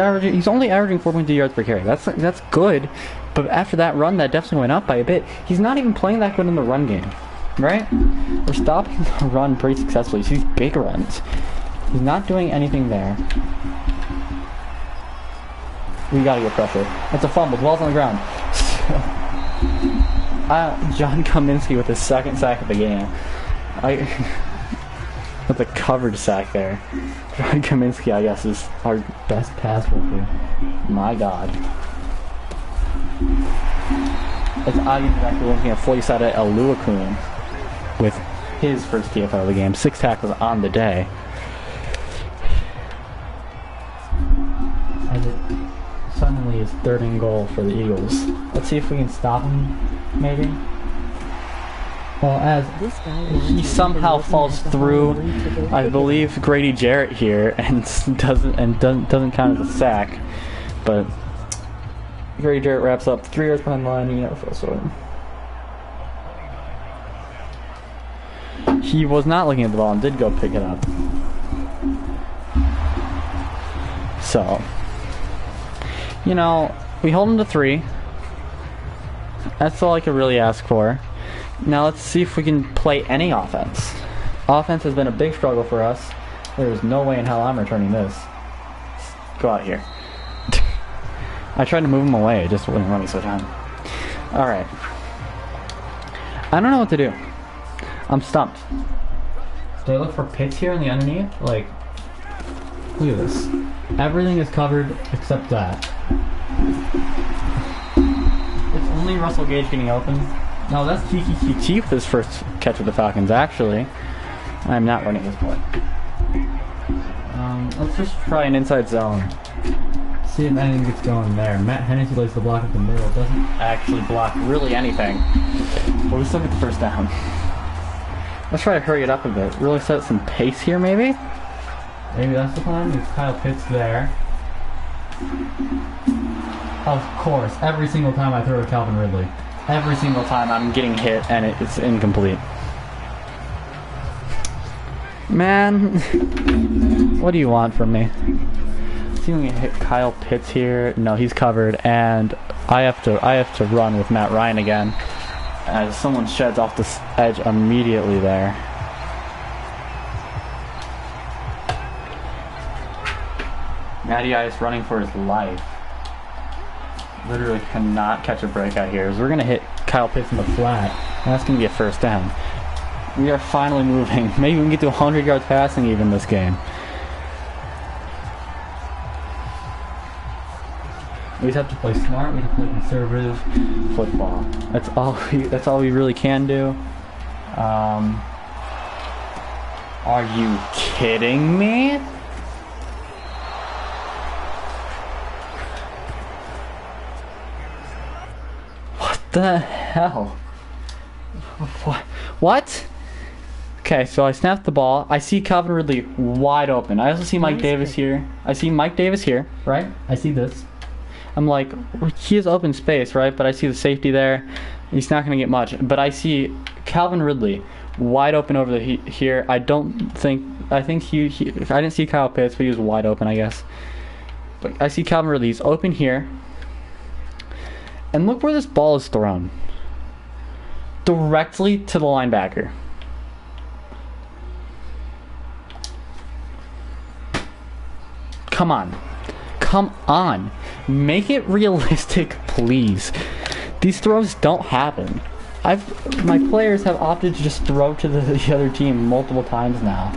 only averaging 4.2 yards per carry. That's good. But after that run, that definitely went up by a bit. He's not even playing that good in the run game, right? We're stopping the run pretty successfully. So these big runs. He's not doing anything there. We gotta get pressure. It's a fumble. The ball's on the ground. John Kaminsky with his second sack of the game. With a covered sack there. John Kaminsky, I guess, is our best pass rusher. My God. It's obvious that we're looking at Foyesade Oluokun with his first TFL of the game. 6 tackles on the day. As it suddenly is 3rd and goal for the Eagles. Let's see if we can stop him, maybe. Well, as he somehow falls through, I believe, Grady Jarrett here, and doesn't count as a sack. But Grady Jarrett wraps up 3 yards behind the line. He never feels sorry. He was not looking at the ball and did go pick it up. So, you know, we hold him to 3. That's all I could really ask for. Now let's see if we can play any offense. Offense has been a big struggle for us. There's no way in hell I'm returning this. Go out here. I tried to move him away, it just wouldn't let me switch on. Alright. I don't know what to do. I'm stumped. Do I look for pits here in the underneath? Like, look at this. Everything is covered except that. It's only Russell Gage getting open. No, that's Kiki Kiki with his first catch with the Falcons, actually. I'm not running this play. Let's just try an inside zone. See if anything gets going there. Matt Hennessy likes to block up the middle. Doesn't actually block really anything. But we still get the first down. Let's try to hurry it up a bit. Really set some pace here, maybe? Maybe that's the plan. It's Kyle Pitts there. Of course, every single time I throw to Calvin Ridley. Every single time I'm getting hit and it's incomplete. Man, what do you want from me? See if we can hit Kyle Pitts here. No, he's covered, and I have to run with Matt Ryan again. As someone sheds off the edge immediately there. Matty Ice running for his life. Literally cannot catch a break out here. So we're gonna hit Kyle Pitts in the flat, and that's gonna be a first down. We are finally moving. Maybe we can get to 100 yards passing even this game. We just have to play smart. We have to play conservative football. That's all we really can do. Are you kidding me? What the hell? What? Okay, so I snapped the ball. I see Calvin Ridley wide open. I also see Mike Davis here. I see Mike Davis here, right? I see this. I'm like, he has open space, right? But I see the safety there. He's not going to get much. But I see Calvin Ridley wide open over the here. I think he I didn't see Kyle Pitts, but he was wide open, I guess. But I see Calvin Ridley. He's open here. And look where this ball is thrown. Directly to the linebacker. Come on. Come on. Make it realistic, please. These throws don't happen. My players have opted to just throw to the other team multiple times now,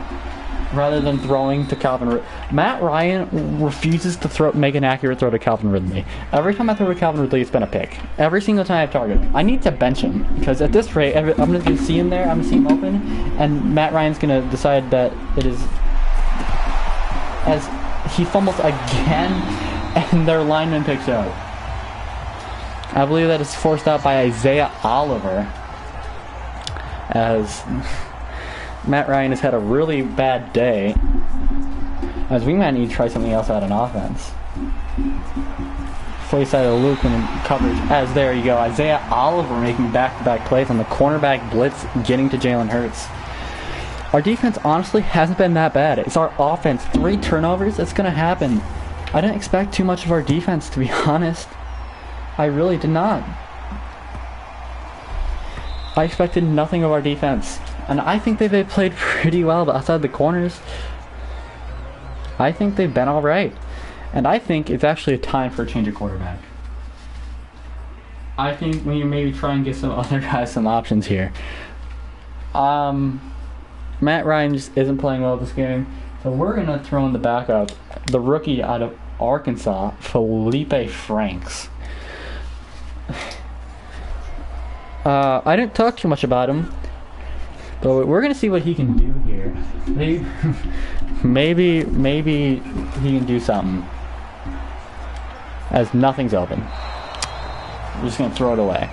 rather than throwing to Calvin Ridley. Matt Ryan refuses to make an accurate throw to Calvin Ridley. Every time I throw to Calvin Ridley, it's been a pick. Every single time I've targeted him. I need to bench him, because at this rate, I'm going to see him there, I'm going to see him open, and Matt Ryan's going to decide that it is, as he fumbles again, and their lineman picks out. I believe that is forced out by Isaiah Oliver, as Matt Ryan has had a really bad day, as we might need to try something else out on offense. Foyesade Oluokun in coverage, as there you go, Isaiah Oliver making back-to-back plays on the cornerback blitz, getting to Jalen Hurts. Our defense honestly hasn't been that bad. It's our offense. 3 turnovers, it's going to happen. I didn't expect too much of our defense, to be honest. I really did not. I expected nothing of our defense. And I think they've played pretty well, but outside the corners, I think they've been alright. And I think it's actually a time for a change of quarterback. I think we maybe try and get some other guys some options here. Matt Ryan just isn't playing well this game, so we're going to throw in the backup, the rookie out of Arkansas, Felipe Franks. I didn't talk too much about him, but we're going to see what he can do here. Maybe he can do something. As nothing's open. We're just going to throw it away.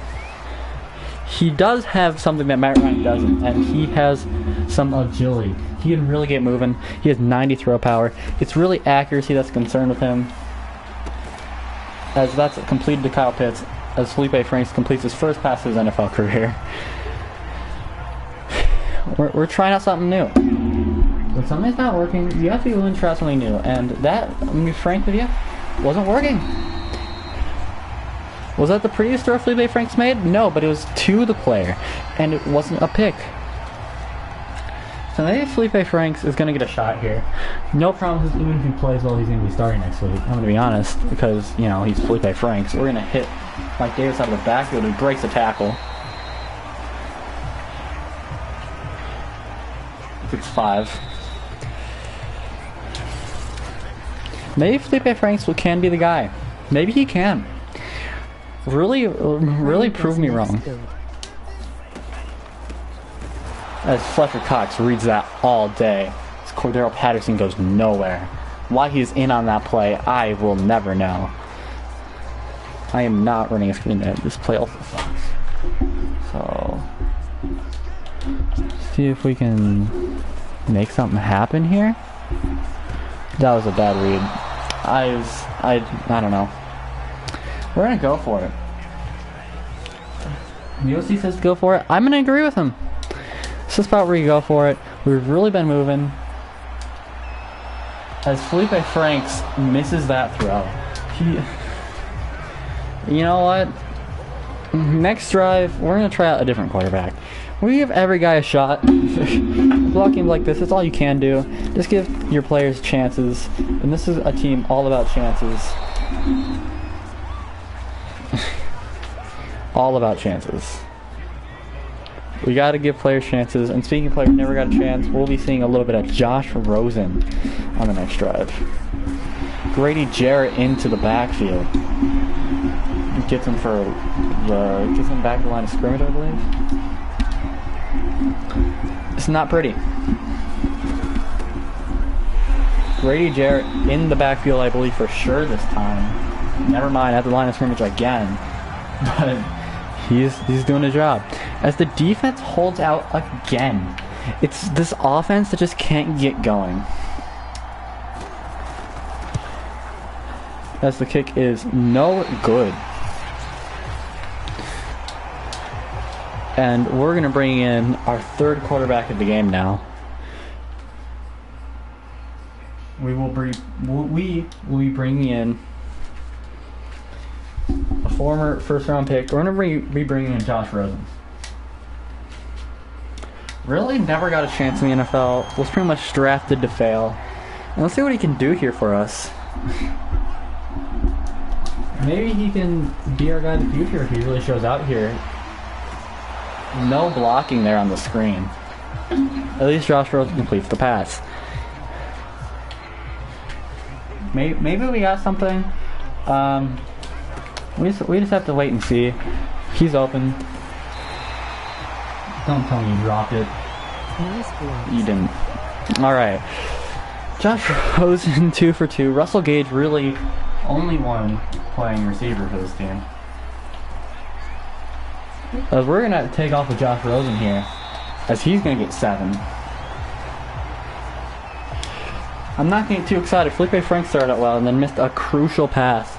He does have something that Matt Ryan doesn't, and he has some agility. He can really get moving. He has 90 throw power. It's really accuracy that's a concern with him, as that's completed to Kyle Pitts, as Felipe Franks completes his first pass of his NFL career. We're trying out something new. When something's not working, you have to be willing to try something new, and that, I'm going to be frank with you, wasn't working. Was that the prettiest throw Felipe Franks made? No, but it was to the player, and it wasn't a pick. So maybe Felipe Franks is going to get a shot here. No problem, even if he plays well, he's going to be starting next week. I'm going to be honest, because, you know, he's Felipe Franks. We're going to hit Mike Davis out of the backfield, who breaks the tackle. It's 5. Maybe Felipe Franks can be the guy. Maybe he can. Really prove me wrong. As Fletcher Cox reads that all day, as Cordero Patterson goes nowhere. Why he's in on that play, I will never know. I am not running a screen there. This play also sucks. So, see if we can make something happen here. That was a bad read. I don't know. We're gonna go for it. The OC says to go for it. I'm gonna agree with him. It's the spot where you go for it. We've really been moving. As Felipe Franks misses that throw. You know what? Next drive, we're gonna try out a different quarterback. We give every guy a shot. Block games like this, that's all you can do. Just give your players chances. And this is a team all about chances. All about chances. We got to give players chances. And speaking of players never got a chance, we'll be seeing a little bit of Josh Rosen on the next drive. Grady Jarrett into the backfield. Gets him back to the line of scrimmage, I believe. It's not pretty. Grady Jarrett in the backfield, I believe, for sure this time. Never mind, at the line of scrimmage again. But he's doing a job. As the defense holds out again. It's this offense that just can't get going. As the kick is no good. And we're going to bring in our third quarterback of the game now. We will be bringing in a former first-round pick. We're going to be bringing in Josh Rosen. Really never got a chance in the NFL. Was pretty much drafted to fail. And let's see what he can do here for us. Maybe he can be our guy in the future if he really shows out here. No blocking there on the screen. At least Josh Rosen completes the pass. Maybe we got something. We just have to wait and see. He's open. Don't tell me you dropped it. You didn't. Alright. Josh Rosen 2 for 2. Russell Gage really only one playing receiver for this team. We're going to take off with Josh Rosen here, as he's going to get 7. I'm not getting too excited. Felipe Franks started out well and then missed a crucial pass.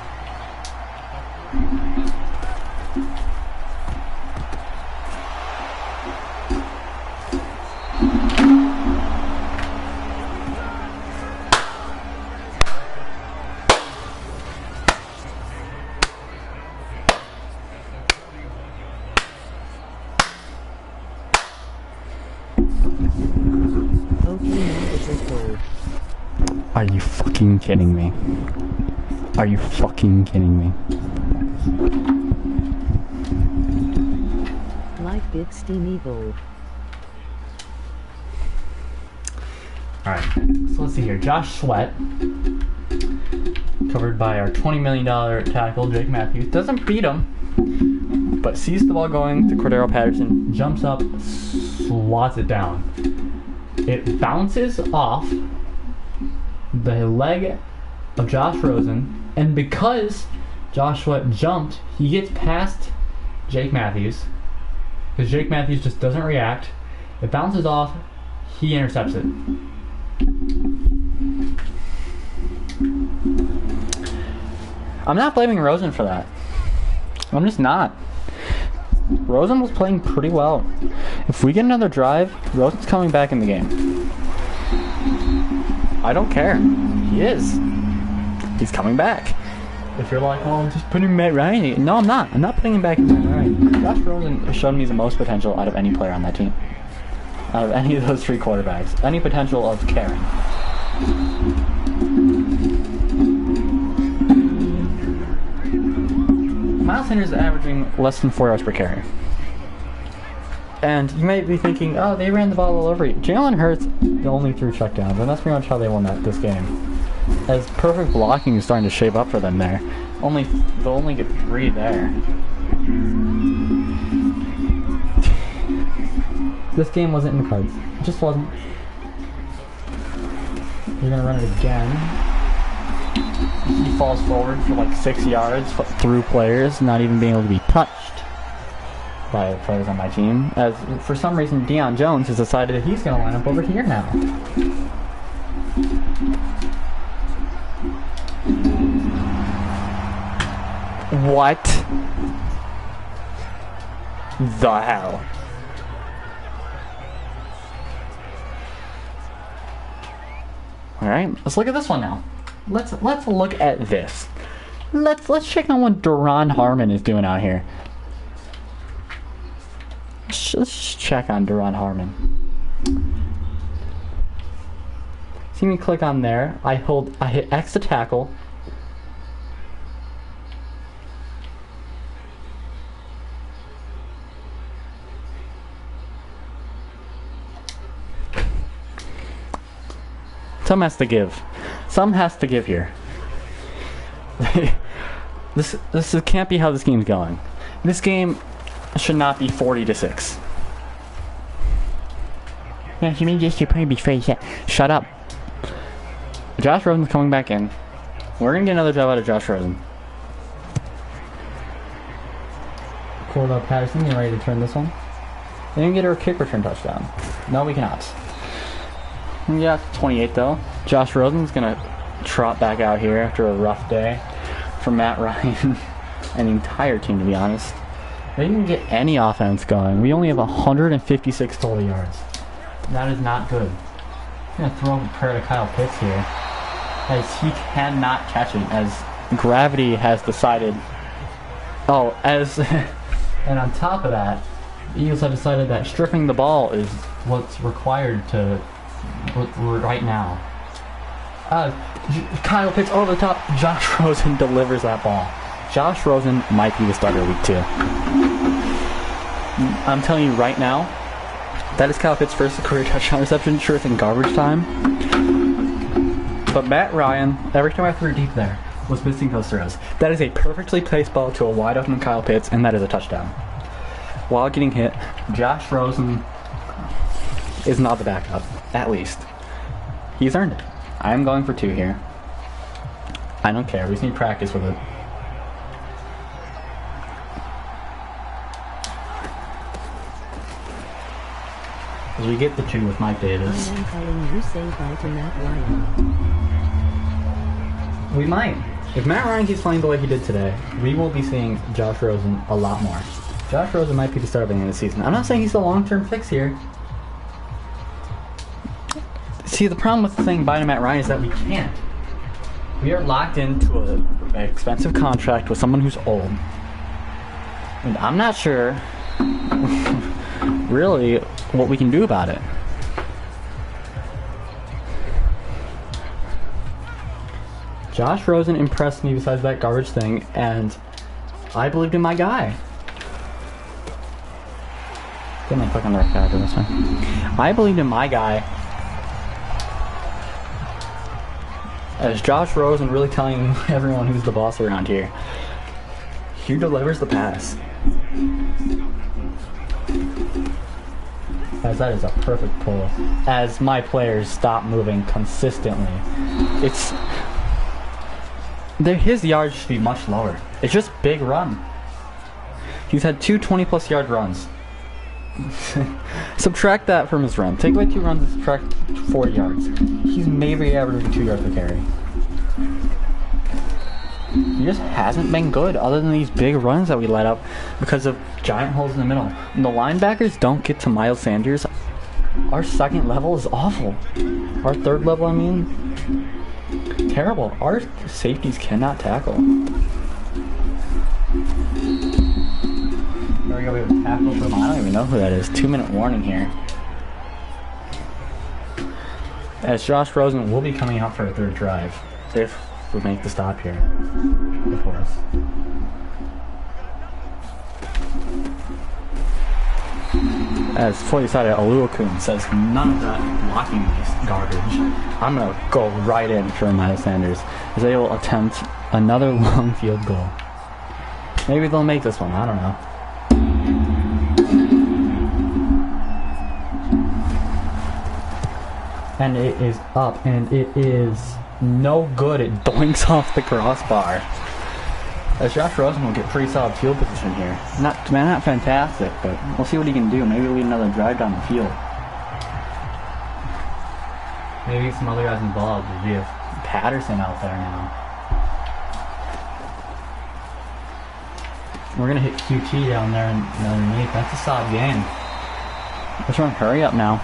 Okay, now this is gold. Are you fucking kidding me? Are you fucking kidding me? Like big steamy gold. Alright, so let's see here. Josh Sweat, covered by our $20 million tackle, Jake Matthews, doesn't beat him, but sees the ball going to Cordero Patterson, jumps up, swats it down. It bounces off the leg of Josh Rosen, and because Josh Sweat jumped, he gets past Jake Matthews, because Jake Matthews just doesn't react. It bounces off, he intercepts it. I'm not blaming Rosen for that. I'm just not. Rosen was playing pretty well. If we get another drive, Rosen's coming back in the game. I don't care. He is. He's coming back. If you're like, well, just put him Matt Ryan in. No, I'm not. I'm not putting him back in Matt Ryan. Josh Rosen showed me the most potential out of any player on that team. Out of any of those three quarterbacks. Any potential of caring. Miles Sanders is averaging less than 4 yards per carry. And you might be thinking, oh, they ran the ball all over you. Jalen Hurts only threw checkdowns, and that's pretty much how they won this game. As perfect blocking is starting to shape up for them there. They'll only get 3 there. This game wasn't in the cards. It just wasn't. You're gonna run it again. He falls forward for like 6 yards through players, not even being able to be touched by players on my team. As for some reason, Deion Jones has decided that he's gonna line up over here now. What the hell? Alright, let's look at this one now. Let's look at this. Let's check on what Duron Harmon is doing out here. Let's just check on Duron Harmon. See me click on there. I hit X to tackle. Some has to give. Some has to give here. This can't be how this game's going. This game should not be 40-6. Yeah, you mean just you're playing before. Shut up. Josh Rosen's coming back in. We're gonna get another job out of Josh Rosen. Cordell Patterson, you ready to turn this one? They didn't get her a kick return touchdown. No, we cannot. Yeah, 28 though. Josh Rosen's gonna trot back out here after a rough day for Matt Ryan and the entire team, to be honest. They didn't get any offense going. We only have 156 total yards. That is not good. I'm gonna throw a prayer to Kyle Pitts here, as he cannot catch it, as gravity has decided. Oh, and on top of that, the Eagles have decided that stripping the ball is what's required to. Right now. Kyle Pitts over the top. Josh Rosen delivers that ball. Josh Rosen might be the starter week 2. I'm telling you right now, that is Kyle Pitts' first career touchdown reception. Sure, it's in garbage time. But Matt Ryan, every time I threw deep there, was missing those throws. That is a perfectly placed ball to a wide open Kyle Pitts, and that is a touchdown. While getting hit, Josh Rosen is not the backup, at least. He's earned it. I'm going for 2 here. I don't care. We just need practice with it. As we get the 2 with Mike Davis. I am telling you, say bye to Matt Ryan. We might. If Matt Ryan keeps playing the way he did today, we will be seeing Josh Rosen a lot more. Josh Rosen might be the starter in the season. I'm not saying he's the long-term fix here. See, the problem with saying bye to Matt Ryan is that we can't. We are locked into an expensive contract with someone who's old. And I'm not sure, really, what we can do about it. Josh Rosen impressed me besides that garbage thing, and I believed in my guy. Didn't I click on the right guy for this one? I believed in my guy. As Josh Rosen really telling everyone who's the boss around here. He delivers the pass. As that is a perfect pull. As my players stop moving consistently. His yards should be much lower. It's just big run. He's had two 20+ yard runs. Subtract that from his run. Take away 2 runs and subtract 40 yards. He's maybe averaging 2 yards per carry. He just hasn't been good other than these big runs that we let up because of giant holes in the middle. And the linebackers don't get to Miles Sanders. Our second level is awful. Our third level, I mean, terrible. Our safeties cannot tackle. There we go, we have a tackle from, I don't even know who that is. 2-minute warning here. As Josh Rosen will be coming out for a third drive. If we make the stop here before us. As fully decided, Aluakun says none of that blocking is garbage. I'm gonna go right in for Miles Sanders as they will attempt another long field goal. Maybe they'll make this one, I don't know. And it is up, and it is no good. It doinks off the crossbar. As Josh Rosen will get pretty solid field position here. Not fantastic, but we'll see what he can do. Maybe lead another drive down the field. Maybe get some other guys involved. We have Patterson out there now. We're gonna hit QT down there and underneath. That's a solid game. Let's run hurry up now.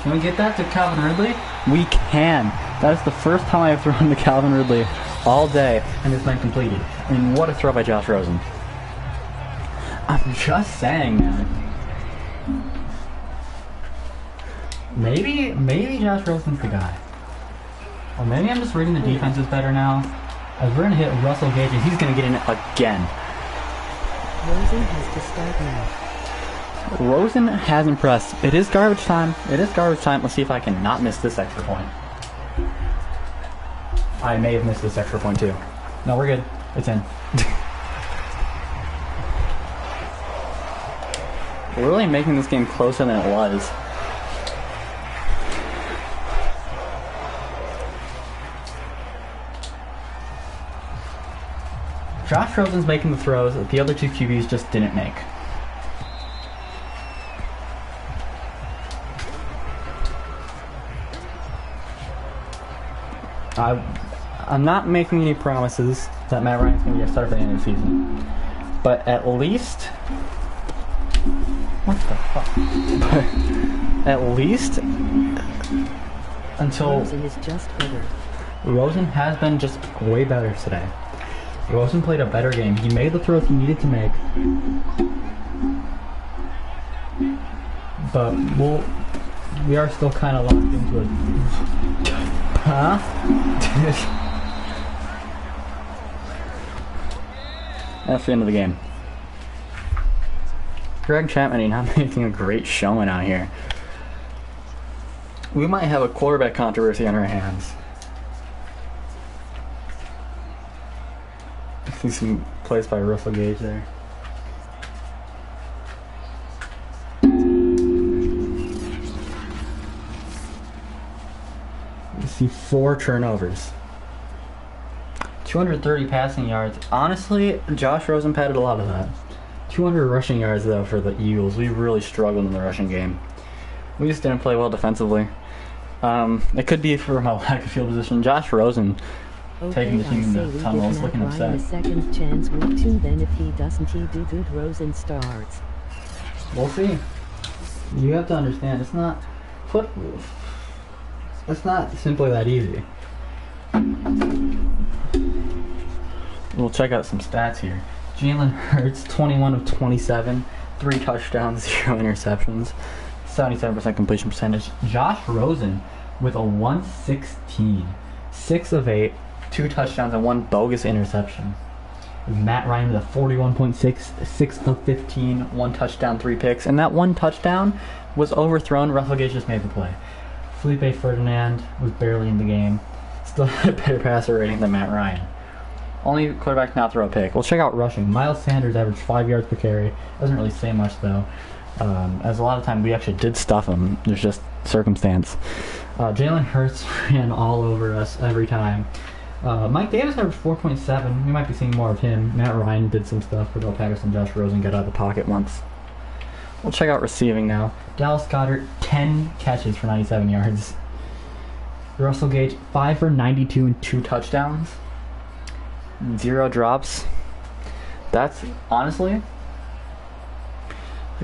Can we get that to Calvin Ridley? We can. That is the first time I have thrown to Calvin Ridley all day, and it's been completed. I mean, what a throw by Josh Rosen. I'm just saying, man. Maybe Josh Rosen's the guy. Or maybe I'm just reading the defenses better now. As we're going to hit Russell Gage, and he's going to get in it again. Rosen has to start now. Rosen has impressed. It is garbage time. It is garbage time. Let's see if I can not miss this extra point. I may have missed this extra point too. No, we're good. It's in. We're really making this game closer than it was. Josh Rosen's making the throws that the other two QBs just didn't make. I'm not making any promises that Matt Ryan's going to be a starter for the end of the season. But at least... What the fuck? But at least... Until... Rosen is just better. Rosen has been just way better today. Rosen played a better game. He made the throws he needed to make. But we are still kind of locked into it. Huh? That's the end of the game. Greg Chatmendy not making a great showing out here. We might have a quarterback controversy on our hands. I see some plays by Russell Gage there. You see 4 turnovers. 230 passing yards. Honestly, Josh Rosen padded a lot of that. 200 rushing yards though for the Eagles. We really struggled in the rushing game. We just didn't play well defensively. It could be from a lack of field position. Josh Rosen taking the team in the tunnels, looking upset. A second chance week 2, then if he doesn't, he do good. Rosen starts. We'll see. You have to understand, it's not simply that easy. We'll check out some stats here. Jalen Hurts, 21 of 27, 3 touchdowns, 0 interceptions, 77% completion percentage. Josh Rosen with a 116, 6 of 8, 2 touchdowns and 1 bogus interception. Matt Ryan with a 41.6, 6 of 15, 1 touchdown, 3 picks, and that 1 touchdown was overthrown. Russell Gage just made the play. Felipe Ferdinand was barely in the game. Still had a better passer rating than Matt Ryan. Only quarterback to not throw a pick. We'll check out rushing. Miles Sanders averaged 5 yards per carry. Doesn't really say much though. As a lot of time we actually did stuff him. There's just circumstance. Jalen Hurts ran all over us every time. Mike Davis averaged 4.7. We might be seeing more of him. Matt Ryan did some stuff. Cordell Patterson, Josh Rosen got out of the pocket once. We'll check out receiving now. Dallas Goedert, 10 catches for 97 yards. Russell Gage, 5 for 92 and 2 touchdowns. 0 drops. That's honestly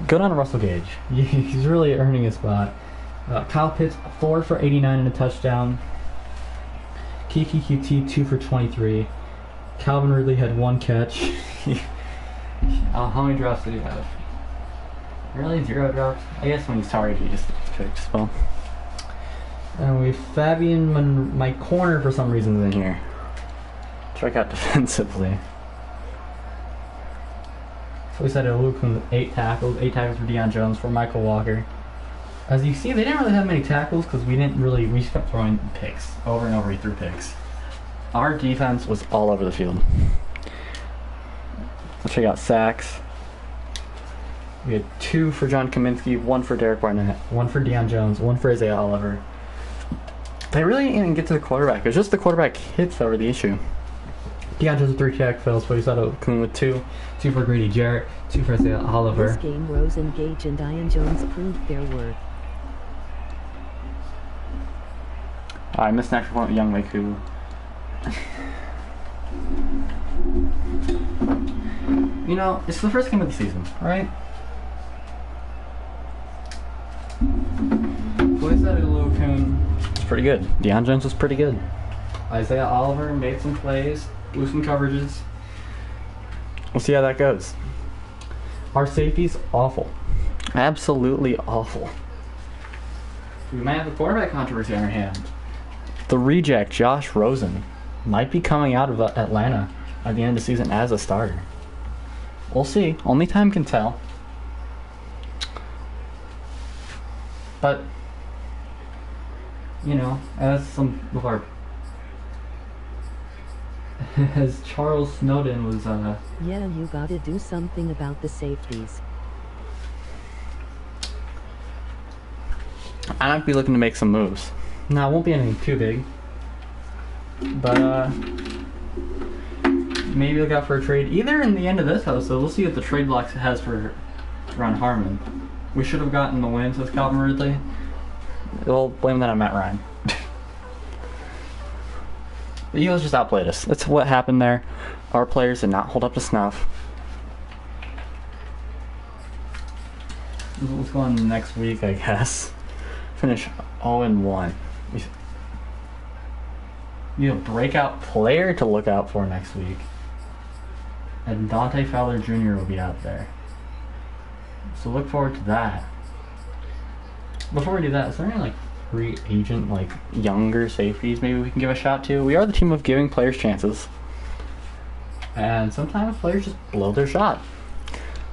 good on Russell Gage. He's really earning his spot. Kyle Pitts, 4 for 89 and a touchdown. Kiki QT, 2 for 23. Calvin Ridley had 1 catch. How many drops did he have? Really? 0 drops? I guess when he's targeted, he just picks. Well. And we Fabian, my corner for some reason is in here. Check out defensively. So we said Luke with 8 tackles. 8 tackles for Deion Jones, for Michael Walker. As you see, they didn't really have many tackles because we just kept throwing picks. Over and over, he threw picks. Our defense was all over the field. Let's check out sacks. We had 2 for John Kaminsky, 1 for Derek Barnett, 1 for Deion Jones, 1 for Isaiah Oliver. They really didn't even get to the quarterback. It was just the quarterback hits that were the issue. Deion Jones with 3 tackles, but he saw Kuhn with 2. 2 for Grady Jarrett, 2 for Isaiah Oliver. This game, Rosen, Gage, and Deion Jones proved their worth. I missed an extra point with Young Wei Koo. You know, it's the first game of the season, right? Was pretty good. Deion Jones was pretty good. Isaiah Oliver made some plays, blew some coverages. We'll see how that goes. Our safety's awful. Absolutely awful. We might have a quarterback controversy on our hand. The reject, Josh Rosen, might be coming out of Atlanta at the end of the season as a starter. We'll see. Only time can tell. But, you know, as Charles Snowden was, yeah, you gotta do something about the safeties. I might be looking to make some moves. Now, it won't be anything too big. But, maybe look out for a trade either in the end of this house. So we'll see what the trade block has for Ron Harmon. We should have gotten the win, says Calvin Ridley. We'll blame that on Matt Ryan. The Eagles just outplayed us. That's what happened there. Our players did not hold up to snuff. Let's go on next week, I guess. Finish 0-1. We need a breakout player to look out for next week. And Dante Fowler Jr. will be out there. So look forward to that. Before we do that, is there any free agent, younger safeties maybe we can give a shot to? We are the team of giving players chances. And sometimes players just blow their shot.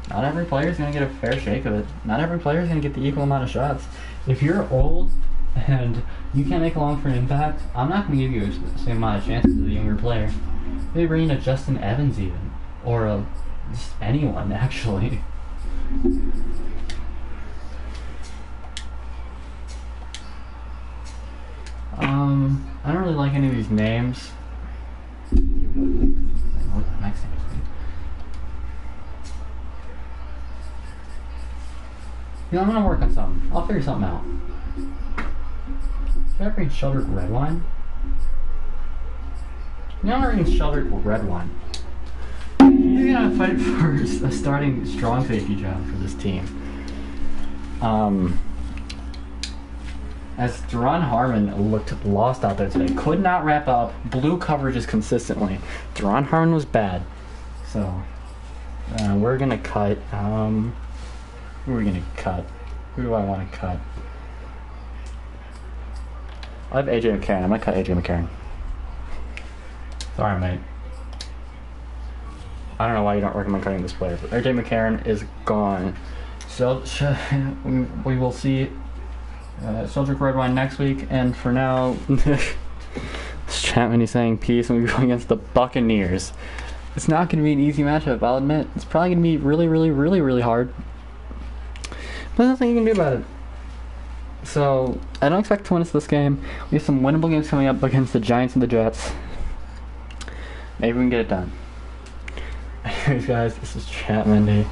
Not every player is going to get a fair shake of it. Not every player is going to get the equal amount of shots. If you're old and you can't make a long-term impact, I'm not going to give you the same amount of chances as a younger player. Maybe bring in a Justin Evans even. Or just anyone, actually. I don't really like any of these names. You know, I'm gonna work on something. I'll figure something out. Should I bring Sheldrick Redwine? You know, I'm gonna bring Sheldrick Redwine. He's gonna fight for a starting strong safety job for this team. As Deron Harmon looked lost out there today, could not wrap up, blew coverages consistently. Deron Harmon was bad, so we're gonna cut. Who are we gonna cut? Who do I want to cut? I have AJ McCarron. I'm gonna cut AJ McCarron. Sorry, mate. I don't know why you don't recommend cutting this player, but AJ McCarron is gone. So we will see Cedric Redwine next week, and for now, this Chatmendy saying peace, and we're going against the Buccaneers. It's not going to be an easy matchup, I'll admit. It's probably going to be really, really, really, really hard. But there's nothing you can do about it. So, I don't expect to win us this game. We have some winnable games coming up against the Giants and the Jets. Maybe we can get it done. Anyways, guys, this is Chatmendy.